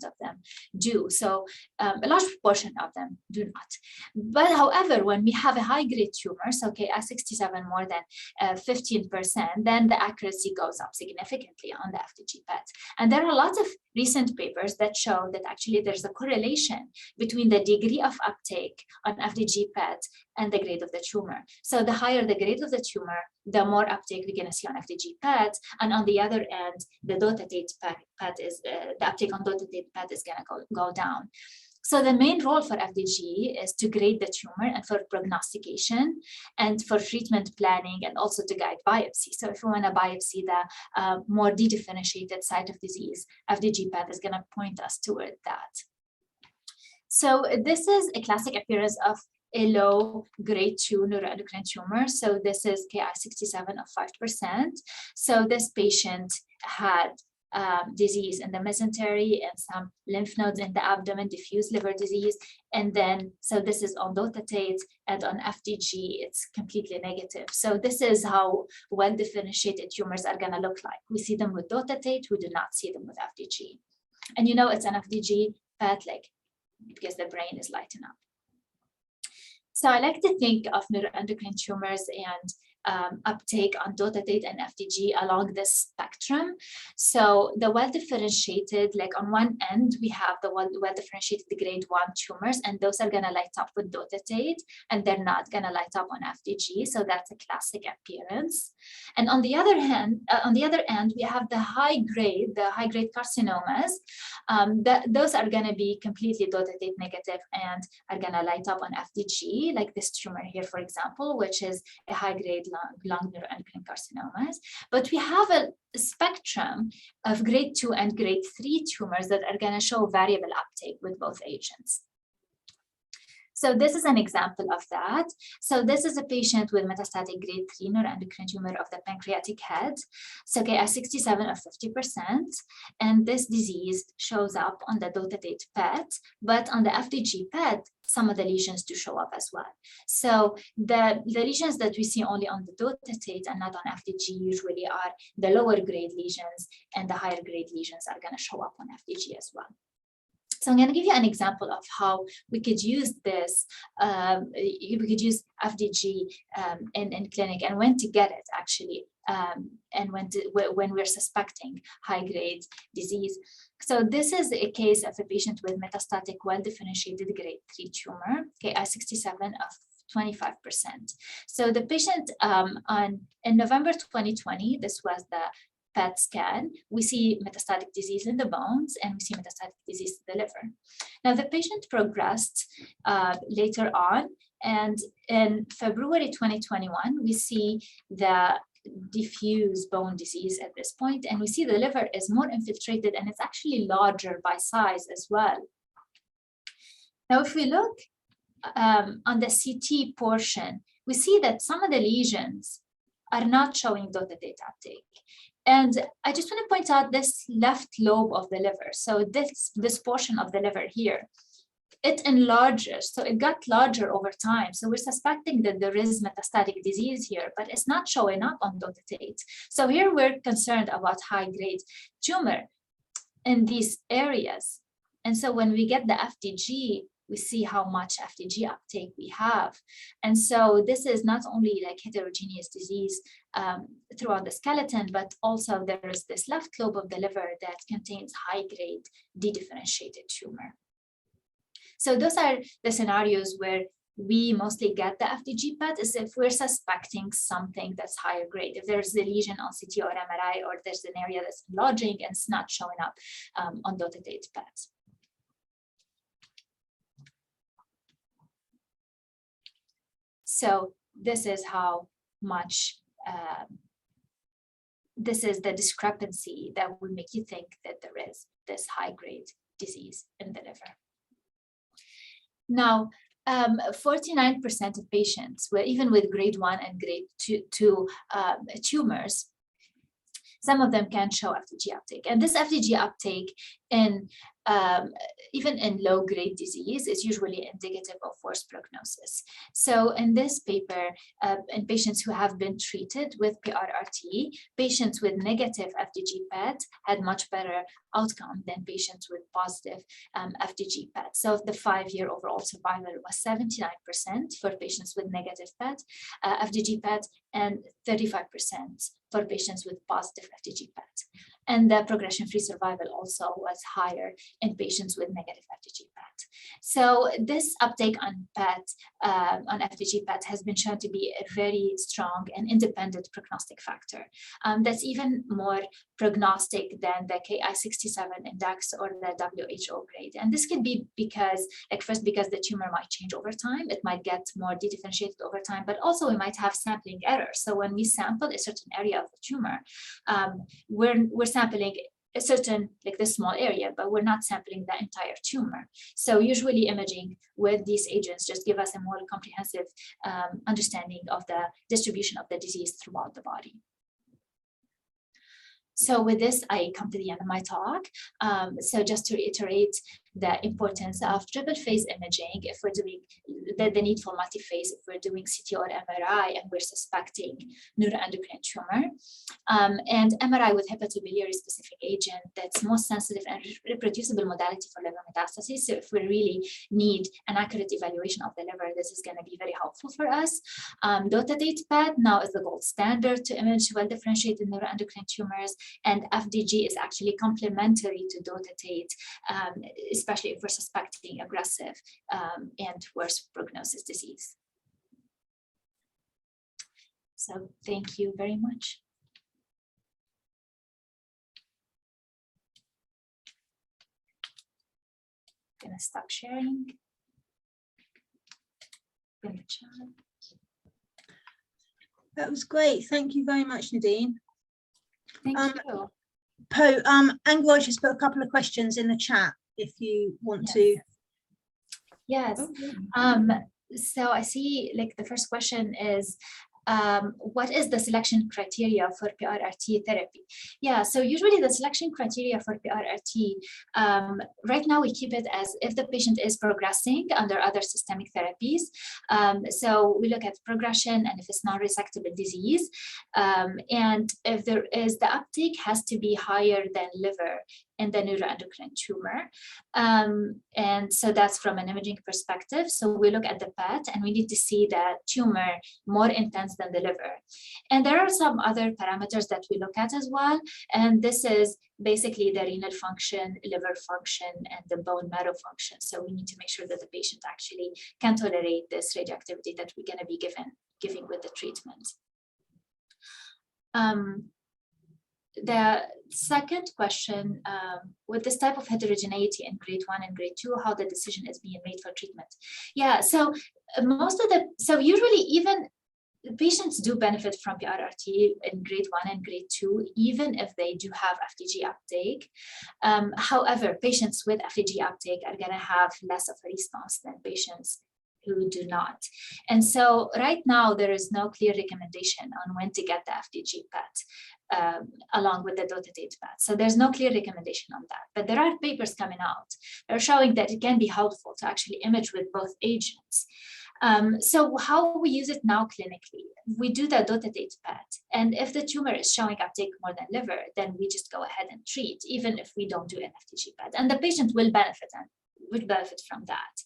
of them do. So a large proportion of them do not. But however, when we have a high-grade tumor, so Ki-67 more than 15%, then the accuracy goes up significantly on the FDG PET. And there are lots of recent papers that show that actually there's a correlation between the degree of uptake on FDG PET and the grade of the tumor. So the higher the grade of the tumor, the more uptake we're going to see on FDG PET. And on the other end, the dotatate PET is the uptake on dotatate PET is going to go down. So the main role for FDG is to grade the tumor and for prognostication and for treatment planning and also to guide biopsy. So if we want to biopsy the more dedifferentiated site of disease, FDG PET is going to point us toward that. So this is a classic appearance of a low grade 2 neuroendocrine tumor. So this is Ki-67 of 5%. So this patient had disease in the mesentery and some lymph nodes in the abdomen, diffuse liver disease. And then, so this is on dotatate, and on FDG, it's completely negative. So this is how well-differentiated tumors are gonna look like. We see them with dotatate, we do not see them with FDG. And it's an FDG PET because the brain is lighting up. So I like to think of neuroendocrine tumors and uptake on dotatate and FDG along this spectrum. So the well-differentiated, on one end, we have the well-differentiated grade 1 tumors, and those are gonna light up with dotatate, and they're not gonna light up on FDG. So that's a classic appearance. And on the other hand, we have the high-grade carcinomas. Those are gonna be completely dotatate negative and are gonna light up on FDG, like this tumor here, for example, which is a high-grade lung neuroendocrine carcinomas. But we have a spectrum of grade 2 and grade 3 tumors that are going to show variable uptake with both agents. So this is an example of that. So this is a patient with metastatic grade 3 neuroendocrine tumor of the pancreatic head. So Ki-67 of 50%. And this disease shows up on the dotatate PET, but on the FDG PET, some of the lesions do show up as well. So the lesions that we see only on the dotatate and not on FDG usually are the lower grade lesions, and the higher grade lesions are going to show up on FDG as well. So I'm going to give you an example of how we could use this, we could use FDG in clinic, and when to get it actually, and when we're suspecting high-grade disease. So this is a case of a patient with metastatic well-differentiated grade 3 tumor, Ki-67 of 25%. So the patient in November 2020, this was the PET scan, we see metastatic disease in the bones and we see metastatic disease in the liver. Now the patient progressed later on, and in February 2021, we see the diffuse bone disease at this point, and we see the liver is more infiltrated and it's actually larger by size as well. Now if we look on the CT portion, we see that some of the lesions are not showing dotatate uptake. And I just want to point out this left lobe of the liver. So this portion of the liver here, it enlarges. So it got larger over time. So we're suspecting that there is metastatic disease here, but it's not showing up on dotatate. So here we're concerned about high-grade tumor in these areas. And so when we get the FDG, we see how much FDG uptake we have. And so this is not only like heterogeneous disease throughout the skeleton, but also there is this left lobe of the liver that contains high-grade dedifferentiated tumor. So those are the scenarios where we mostly get the FDG PET, is if we're suspecting something that's higher grade. If there's a lesion on CT or MRI, or there's an area that's enlarging and it's not showing up on dotatate PET. So this is how much, this is the discrepancy that would make you think that there is this high-grade disease in the liver. Now, 49% of patients, even with grade 1 and grade 2 tumors, some of them can show FDG uptake. And this FDG uptake in even in low-grade disease is usually indicative of worse prognosis. So in this paper, in patients who have been treated with PRRT, patients with negative FDG PET had much better outcome than patients with positive FDG PET. So the 5-year overall survival was 79% for patients with negative PET, FDG PET, and 35% for patients with positive FDG PET. And the progression-free survival also was higher in patients with negative FDG PET. So this uptake on PET, on FDG PET, has been shown to be a very strong and independent prognostic factor. That's even more prognostic than the Ki-67 index or the WHO grade. And this could be because, first, because the tumor might change over time, it might get more dedifferentiated over time, but also we might have sampling error. So when we sample a certain area of the tumor, we're sampling a certain, this small area, but we're not sampling the entire tumor. So usually imaging with these agents just give us a more comprehensive understanding of the distribution of the disease throughout the body. So with this, I come to the end of my talk. So just to reiterate the importance of triple phase imaging, if we're doing the need for multi-phase, if we're doing CT or MRI and we're suspecting neuroendocrine tumor, and MRI with hepatobiliary specific agent that's most sensitive and reproducible modality for liver metastases. So if we really need an accurate evaluation of the liver, this is going to be very helpful for us. Dotatate PET now is the gold standard to image well-differentiated neuroendocrine tumors, and FDG is actually complementary to dotatate, especially if we're suspecting aggressive and worse prognosis disease. So thank you very much. I'm gonna stop sharing. In the chat. That was great. Thank you very much, Nadine. Thank you. Po, Angela just put a couple of questions in the chat if you want to Yes. Okay. So I see like the first question is, what is the selection criteria for PRRT therapy? Yeah, so usually the selection criteria for PRRT, right now we keep it as if the patient is progressing under other systemic therapies. So we look at progression and if it's non-resectable disease, and if there is, the uptake has to be higher than liver in the neuroendocrine tumor. And so that's from an imaging perspective. So we look at the PET and we need to see the tumor more intense than the liver. And there are some other parameters that we look at as well. And this is basically the renal function, liver function, and the bone marrow function. So we need to make sure that the patient actually can tolerate this radioactivity that we're going to be giving with the treatment. The second question, with this type of heterogeneity in grade 1 and grade 2, how the decision is being made for treatment. Yeah, so usually even patients do benefit from PRRT in grade 1 and grade 2, even if they do have FDG uptake. However, patients with FDG uptake are going to have less of a response than patients who do not. And so right now, there is no clear recommendation on when to get the FDG PET along with the dotatate PET. So there's no clear recommendation on that. But there are papers coming out that are showing that it can be helpful to actually image with both agents. So how we use it now clinically, we do the dotatate PET. And if the tumor is showing uptake more than liver, then we just go ahead and treat, even if we don't do an FDG PET. And the patient will benefit from that.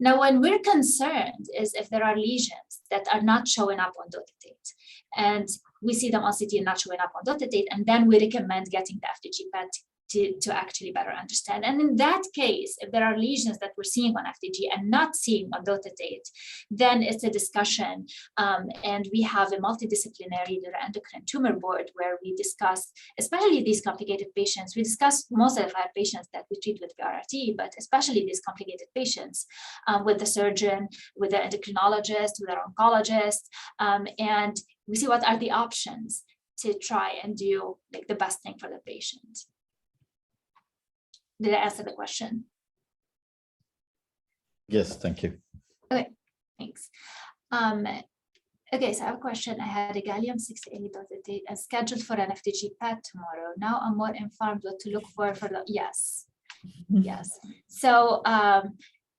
Now, when we're concerned is if there are lesions that are not showing up on dotatate, and we see them on CT and not showing up on dotatate, and then we recommend getting the FDG PET to actually better understand. And in that case, if there are lesions that we're seeing on FDG and not seeing on dotatate, then it's a discussion. And we have a multidisciplinary neuroendocrine tumor board where we discuss, especially these complicated patients. We discuss most of our patients that we treat with PRRT, but especially these complicated patients with the surgeon, with the endocrinologist, with our oncologist, and we see what are the options to try and do like the best thing for the patient. Did I answer the question? Yes, thank you. Okay, thanks. Okay, so I have a question. I had a gallium-68 dotatate and scheduled for an FDG PET tomorrow. Now I'm more informed what to look for the, yes, yes. So,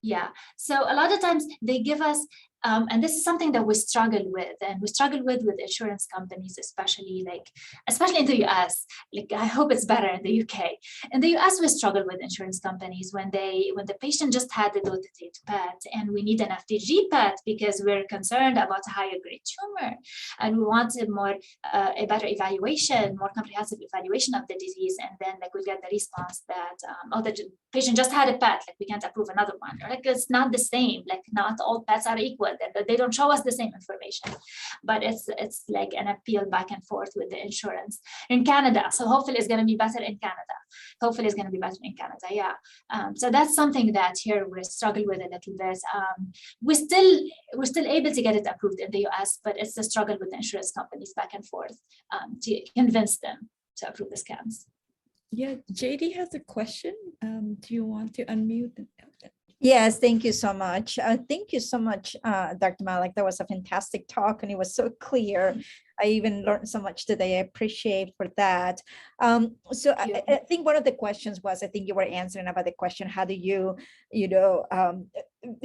yeah, so a lot of times they give us, and this is something that we struggle with, and we struggle with insurance companies, especially in the US. Like, I hope it's better in the UK. In the US, we struggle with insurance companies when the patient just had the dotatate PET, and we need an FDG PET because we're concerned about a higher grade tumor, and we want a better evaluation, more comprehensive evaluation of the disease, and then like we get the response that the patient just had a PET, like we can't approve another one. Like, it's not the same. Like, not all PETs are equal. That they don't show us the same information, but it's like an appeal back and forth with the insurance in Canada. So hopefully it's going to be better in Canada. Yeah. So that's something that here we struggle with a little bit. We're still able to get it approved in the US, but it's a struggle with the insurance companies back and forth to convince them to approve the scans. Yeah, JD has a question. Do you want to unmute? Yes, thank you so much. Thank you so much, Dr. Mallak. That was a fantastic talk, and it was so clear. I even learned so much today. I appreciate for that. So I think one of the questions was, I think you were answering about the question, how do you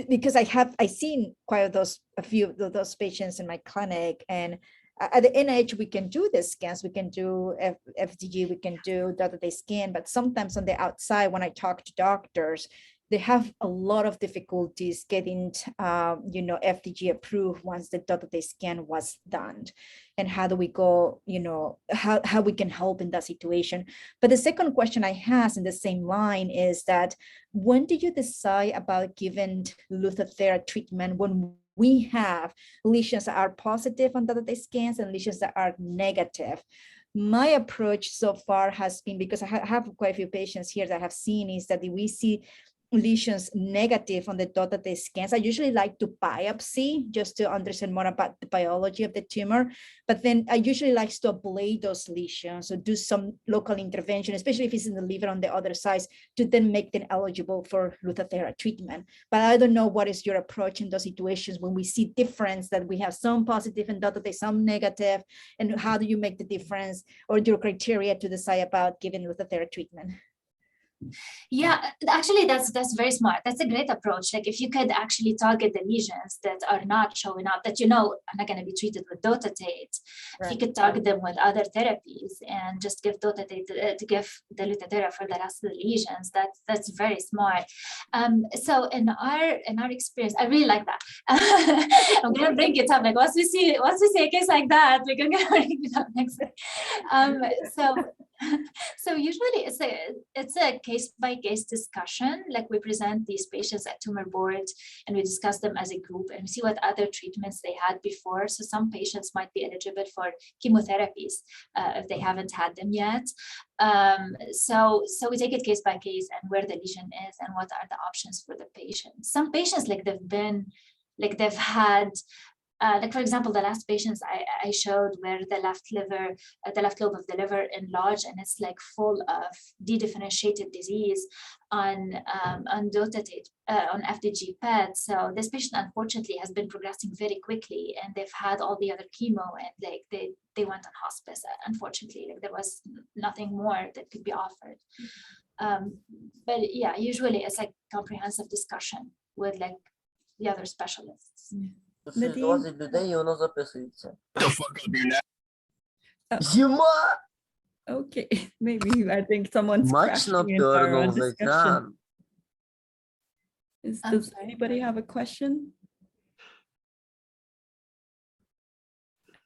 because I seen a few of those patients in my clinic, and at the NIH, we can do the scans, we can do FDG, we can do dotatate scan, but sometimes on the outside, when I talk to doctors, they have a lot of difficulties getting, FDG approved once the dotatate scan was done. And how do we go, how we can help in that situation. But the second question I have in the same line is that when do you decide about giving Lutathera treatment when we have lesions that are positive on dotatate scans and lesions that are negative? My approach so far has been, because I have quite a few patients here that I have seen, is that we see lesions negative on the dotted scans, I usually like to biopsy just to understand more about the biology of the tumor. But then I usually like to ablate those lesions, so do some local intervention, especially if it's in the liver on the other side, to then make them eligible for Lutathera treatment. But I don't know what is your approach in those situations when we see difference, that we have some positive and dotted, some negative, and how do you make the difference, or your criteria to decide about giving Lutathera treatment? Yeah, actually, that's very smart. That's a great approach. Like if you could actually target the lesions that are not showing up, that are not going to be treated with dotatate, if you could target them with other therapies and just give dotatate to give the Lutathera for the rest of the lesions, that's very smart. So in our experience, I really like that. I'm going to bring it up. Like once we see a case like that, we're going to bring it up next. So usually it's a case-by-case discussion. Like we present these patients at tumor board and we discuss them as a group and we see what other treatments they had before. So some patients might be eligible for chemotherapies if they haven't had them yet. So we take it case by case and where the lesion is and what are the options for the patient. Some patients they've had like for example, the last patients I showed where the left lobe of the liver enlarged and it's like full of dedifferentiated disease on dotatate, on FDG PET. So this patient unfortunately has been progressing very quickly and they've had all the other chemo and like they went on hospice. Unfortunately, like there was nothing more that could be offered. But yeah, usually it's like comprehensive discussion with like the other specialists. Nadine? Okay, maybe I think someone's crashing in our discussion. Does anybody have a question?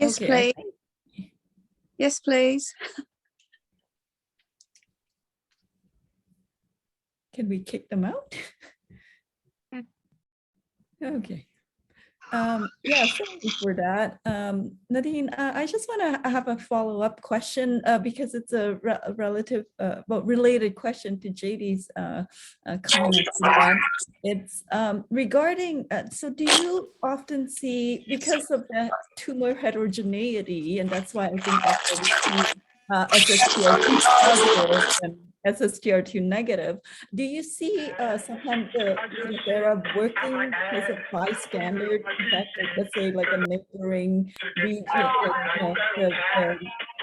Yes, Okay, please. Yes, please. can we kick them out? Okay. Yeah, sorry for that. Nadine, I just want to have a follow-up question because it's a related question to JD's comments. It's regarding, so do you often see, because of the tumor heterogeneity, and that's why I think that's why we see SSTR2 positive and SSTR2 negative, do you see sometimes the Lutathera working as a bystander effect, like let's say like a neighboring region, the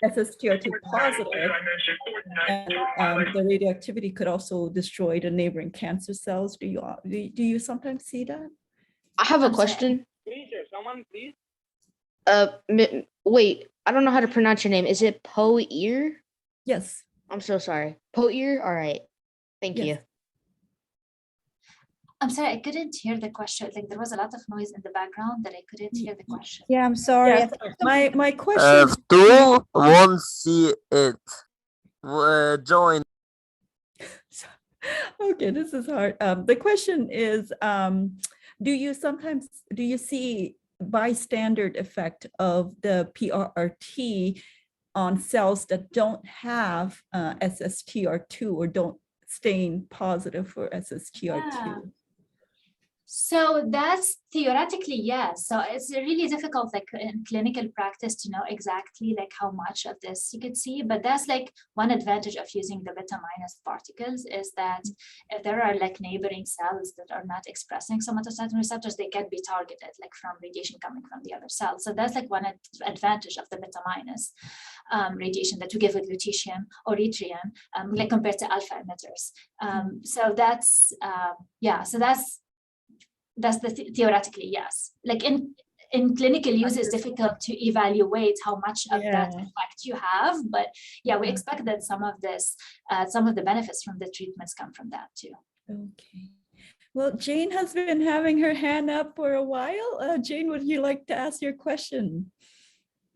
SSTR2 positive, and the radioactivity could also destroy the neighboring cancer cells? Do you sometimes see that? I have a question. Wait, I don't know how to pronounce your name. Is it Poir? Yes. I'm so sorry. Poir? All right. Thank you. I'm sorry, I couldn't hear the question. Like there was a lot of noise in the background that I couldn't hear the question. Yeah, I'm sorry. Yeah, my question. If two won't see it, join. Okay, this is hard. The question is, do you see bystander effect of the PRRT on cells that don't have SSTR2 or don't stain positive for SSTR2? Yeah. So that's theoretically, yes. So it's really difficult, like in clinical practice, to know exactly like how much of this you could see. But that's like one advantage of using the beta minus particles is that if there are like neighboring cells that are not expressing somatostatin receptors, they can be targeted like from radiation coming from the other cells. So that's like one advantage of the beta minus radiation that we give with lutetium or yttrium, like compared to alpha emitters. So that's that's the theoretically, yes. Like in clinical use, it's difficult to evaluate how much of that effect you have, but yeah, we expect that some of the benefits from the treatments come from that too. Okay. Well, Jane has been having her hand up for a while. Jane, would you like to ask your question?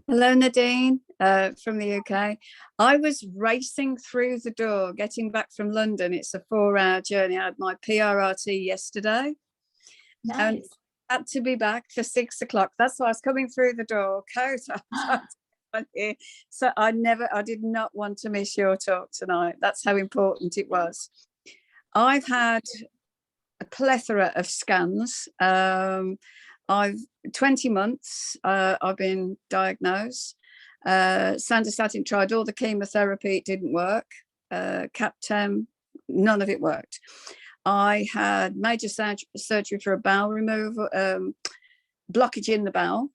Hello, Nadine, from the UK. I was racing through the door, getting back from London. It's a 4-hour journey. I had my PRRT yesterday. Nice. And had to be back for 6 o'clock. That's why I was coming through the door, coat on here. So I did not want to miss your talk tonight. That's how important it was. I've had a plethora of scans. I've 20 months I've been diagnosed. Sandostatin, tried all the chemotherapy, it didn't work. Captem, none of it worked. I had major surgery for a bowel removal, blockage in the bowel.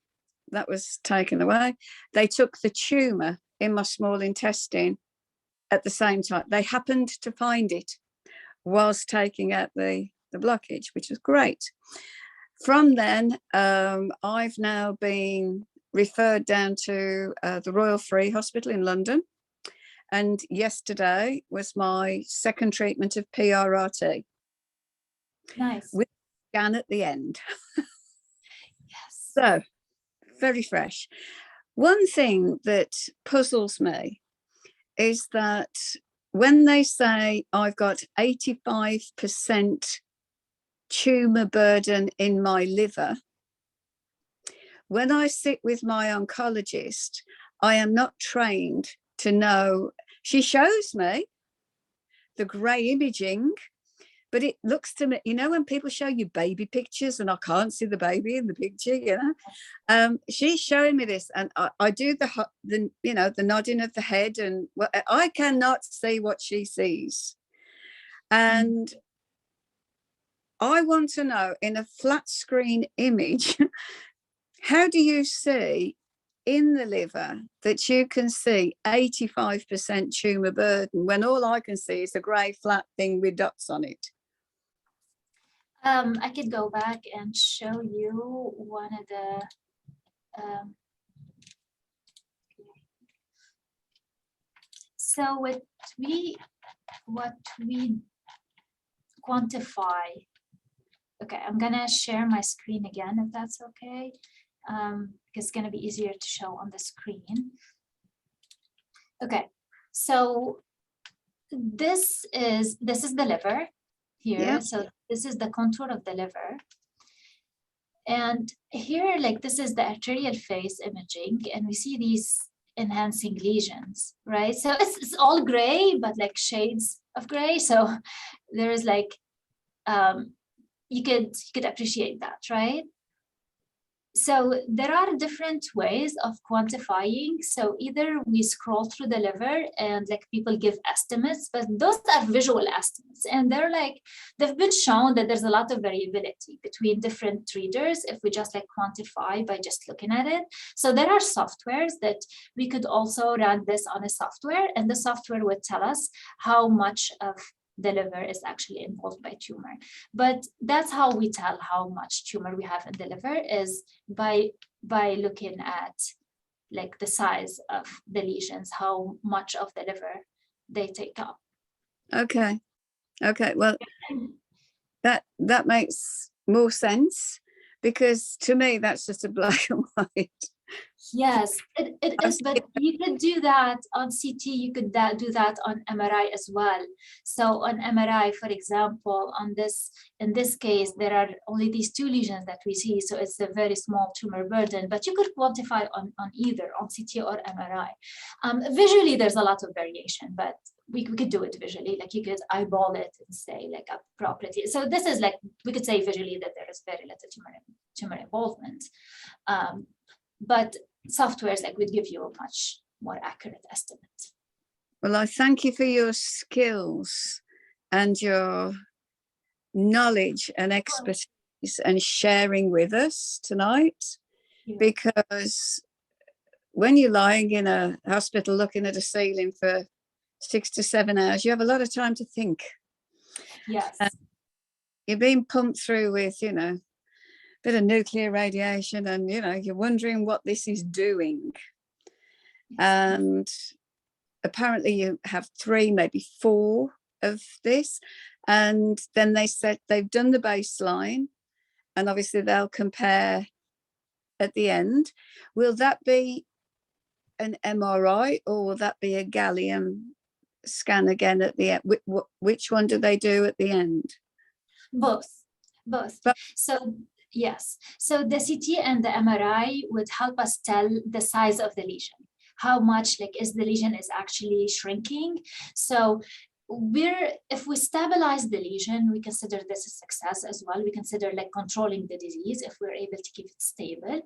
That was taken away. They took the tumor in my small intestine at the same time. They happened to find it whilst taking out the blockage, which was great. From then, I've now been referred down to the Royal Free Hospital in London. And yesterday was my second treatment of PRRT. Nice. With a scan at the end. Yes. So, very fresh. One thing that puzzles me is that when they say I've got 85% tumor burden in my liver, when I sit with my oncologist, I am not trained to know. She shows me the grey imaging, but it looks to me, you know, when people show you baby pictures and I can't see the baby in the picture, you know, she's showing me this, and I do the you know, the nodding of the head, and I cannot see what she sees. And I want to know, in a flat screen image, how do you see in the liver that you can see 85% tumor burden when all I can see is a grey flat thing with dots on it? I could go back and show you one of the so what we quantify. Okay, I'm gonna share my screen again if that's okay. Because it's gonna be easier to show on the screen. Okay, so this is the liver here. Yeah. So this is the contour of the liver. And here, like, this is the arterial phase imaging, and we see these enhancing lesions, right? So it's all gray, but like shades of gray. So there is like, you could appreciate that, right? So there are different ways of quantifying. So either we scroll through the liver and like people give estimates, but those are visual estimates. And they're like, they've been shown that there's a lot of variability between different readers if we just like quantify by just looking at it. So there are softwares that we could also run this on a software, and the software would tell us how much of the liver is actually involved by tumor. But that's how we tell how much tumor we have in the liver, is by looking at like the size of the lesions, how much of the liver they take up. Okay. Well, that makes more sense, because to me that's just a black and white. Yes, it is, but you could do that on CT, you could do that on MRI as well. So on MRI, for example, in this case, there are only these 2 lesions that we see, so it's a very small tumor burden, but you could quantify on either, on CT or MRI. Visually, there's a lot of variation, but we could do it visually, like you could eyeball it and say like appropriately. So this is like, we could say visually that there is very little tumor involvement. But softwares like would give you a much more accurate estimate. Well, I thank you for your skills and your knowledge and expertise and sharing with us tonight, because when you're lying in a hospital looking at a ceiling for 6 to 7 hours, you have a lot of time to think. Yes. And you're being pumped through with, you know, bit of nuclear radiation, and you know, you're wondering what this is doing. And apparently you have 3, maybe 4 of this, and then they said they've done the baseline, and obviously they'll compare at the end. Will that be an MRI, or will that be a gallium scan again at the end? Which one do they do at the end? Both. So yes, so the CT and the MRI would help us tell the size of the lesion, how much like is the lesion is actually shrinking. So if we stabilize the lesion, we consider this a success as well. We consider like controlling the disease if we're able to keep it stable.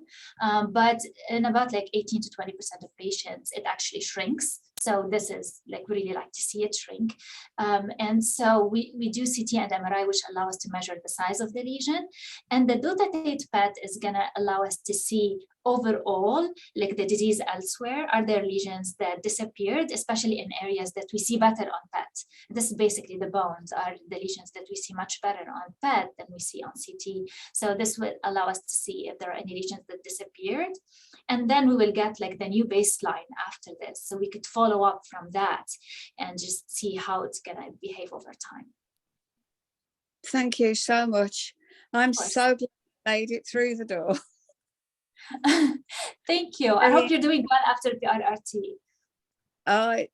But in about like 18 to 20% of patients, it actually shrinks. So this is like, we really like to see it shrink. And so we do CT and MRI, which allow us to measure the size of the lesion. And the DOTA-TATE PET is gonna allow us to see overall, like the disease elsewhere. Are there lesions that disappeared, especially in areas that we see better on PET? This is basically the bones are the lesions that we see much better on PET than we see on CT. So this will allow us to see if there are any lesions that disappeared. And then we will get like the new baseline after this. So we could follow up from that and just see how it's gonna behave over time. Thank you so much. I'm so glad I made it through the door. Thank you. I hope you're doing well after PRRT.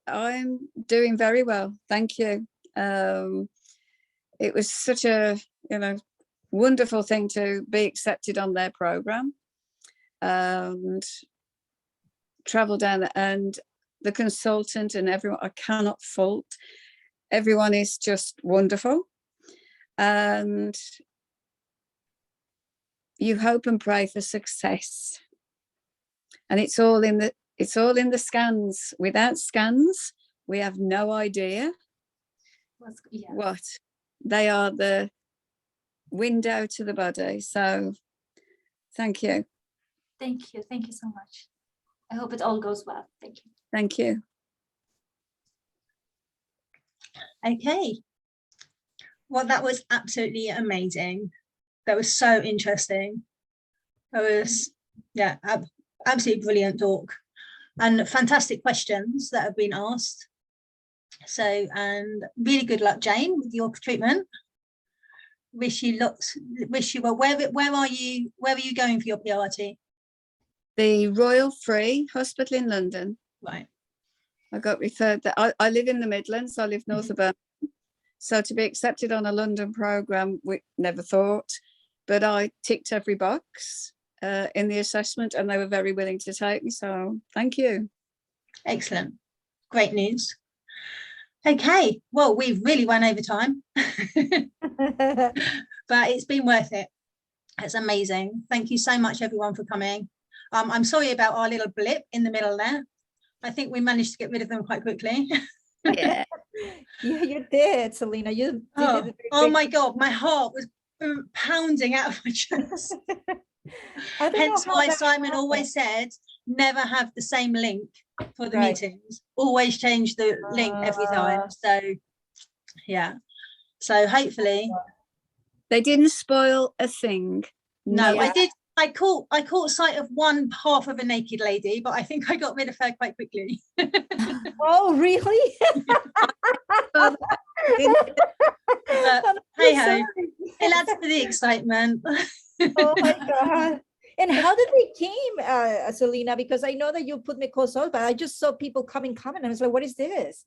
I'm doing very well. Thank you. It was such a, wonderful thing to be accepted on their program and travel down there, and the consultant and everyone, I cannot fault. Everyone is just wonderful. And you hope and pray for success. And it's all in the scans. Without scans, we have no idea what they are, the window to the body. So thank you. Thank you. Thank you so much. I hope it all goes well. Thank you. Thank you. Okay. Well, that was absolutely amazing. That was so interesting. That was, yeah, absolutely brilliant talk and fantastic questions that have been asked. So, and really good luck, Jane, with your treatment. Wish you well. Where are you going for your PRT? The Royal Free Hospital in London. Right. I got referred there. I live in the Midlands. I live north of Birmingham. So to be accepted on a London program, we never thought, but I ticked every box in the assessment and they were very willing to take me. So thank you. Excellent. Great news. Okay, well, we've really run over time, but it's been worth it. It's amazing. Thank you so much, everyone, for coming. I'm sorry about our little blip in the middle there. I think we managed to get rid of them quite quickly. Yeah, you did, Selena. You did oh my God, my heart was pounding out of my chest. Hence why Simon always said, never have the same link for the meetings. Always change the link every time. So yeah. So hopefully. They didn't spoil a thing. No, I did. I caught sight of one half of a naked lady, but I think I got rid of her quite quickly. Oh, really? Hey ho, it adds to the excitement. Oh my God. And how did they came, Selena? Because I know that you put me co-salt, but I just saw people coming, and I was like, what is this?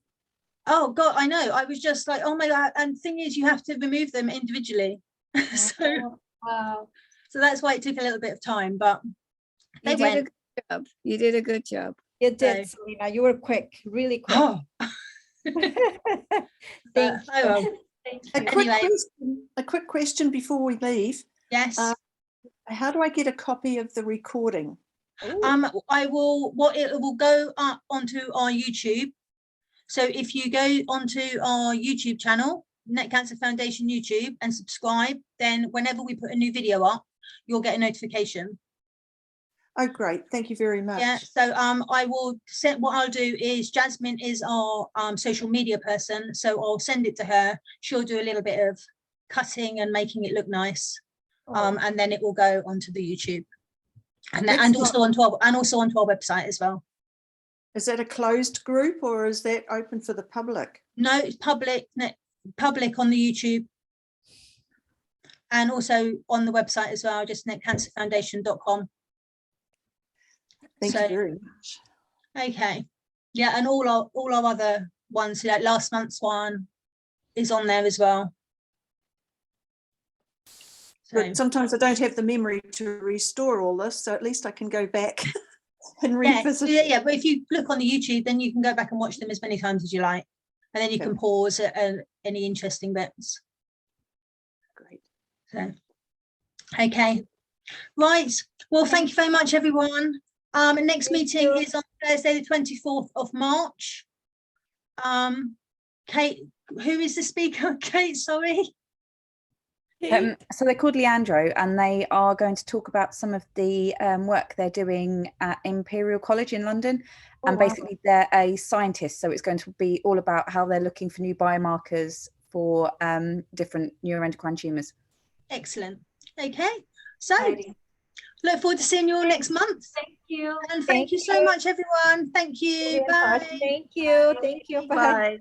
Oh God, I know. I was just like, oh my God. And the thing is, you have to remove them individually. So wow. So that's why it took a little bit of time, but they did a good job. You did a good job. You did, Selena. You were quick, really quick. Oh. Thank you. A quick question before we leave. Yes. How do I get a copy of the recording? It will go up onto our YouTube. So if you go onto our YouTube channel, Neck Cancer Foundation YouTube, and subscribe, then whenever we put a new video up, you'll get a notification. Oh, great. Thank you very much. Yeah, so I will send, what I'll do is, Jasmine is our social media person, so I'll send it to her. She'll do a little bit of cutting and making it look nice. And then it will go onto the YouTube. And also onto our website as well. Is that a closed group or is that open for the public? No, it's public on the YouTube. And also on the website as well, just neckcancerfoundation.com. Thank you very much. Okay. Yeah, and all our other ones, like last month's one is on there as well. But sometimes I don't have the memory to restore all this, so at least I can go back and revisit. Yeah, but if you look on the YouTube, then you can go back and watch them as many times as you like. and then you Okay. can pause at any interesting bits. Great. So, okay, right. Well, thank you very much, everyone. Next meeting is on Thursday, the 24th of March. Kate, who is the speaker? Kate, sorry. So they're called Leandro, and they are going to talk about some of the work they're doing at Imperial College in London. Oh, And wow. basically they're a scientist, so it's going to be all about how they're looking for new biomarkers for different neuroendocrine tumours. Excellent. Okay, so Alrighty. look forward to seeing you all next month. Thank you. And thank you so much, everyone. Thank you. Be in touch. Bye. Thank you. Thank you. Bye. Bye.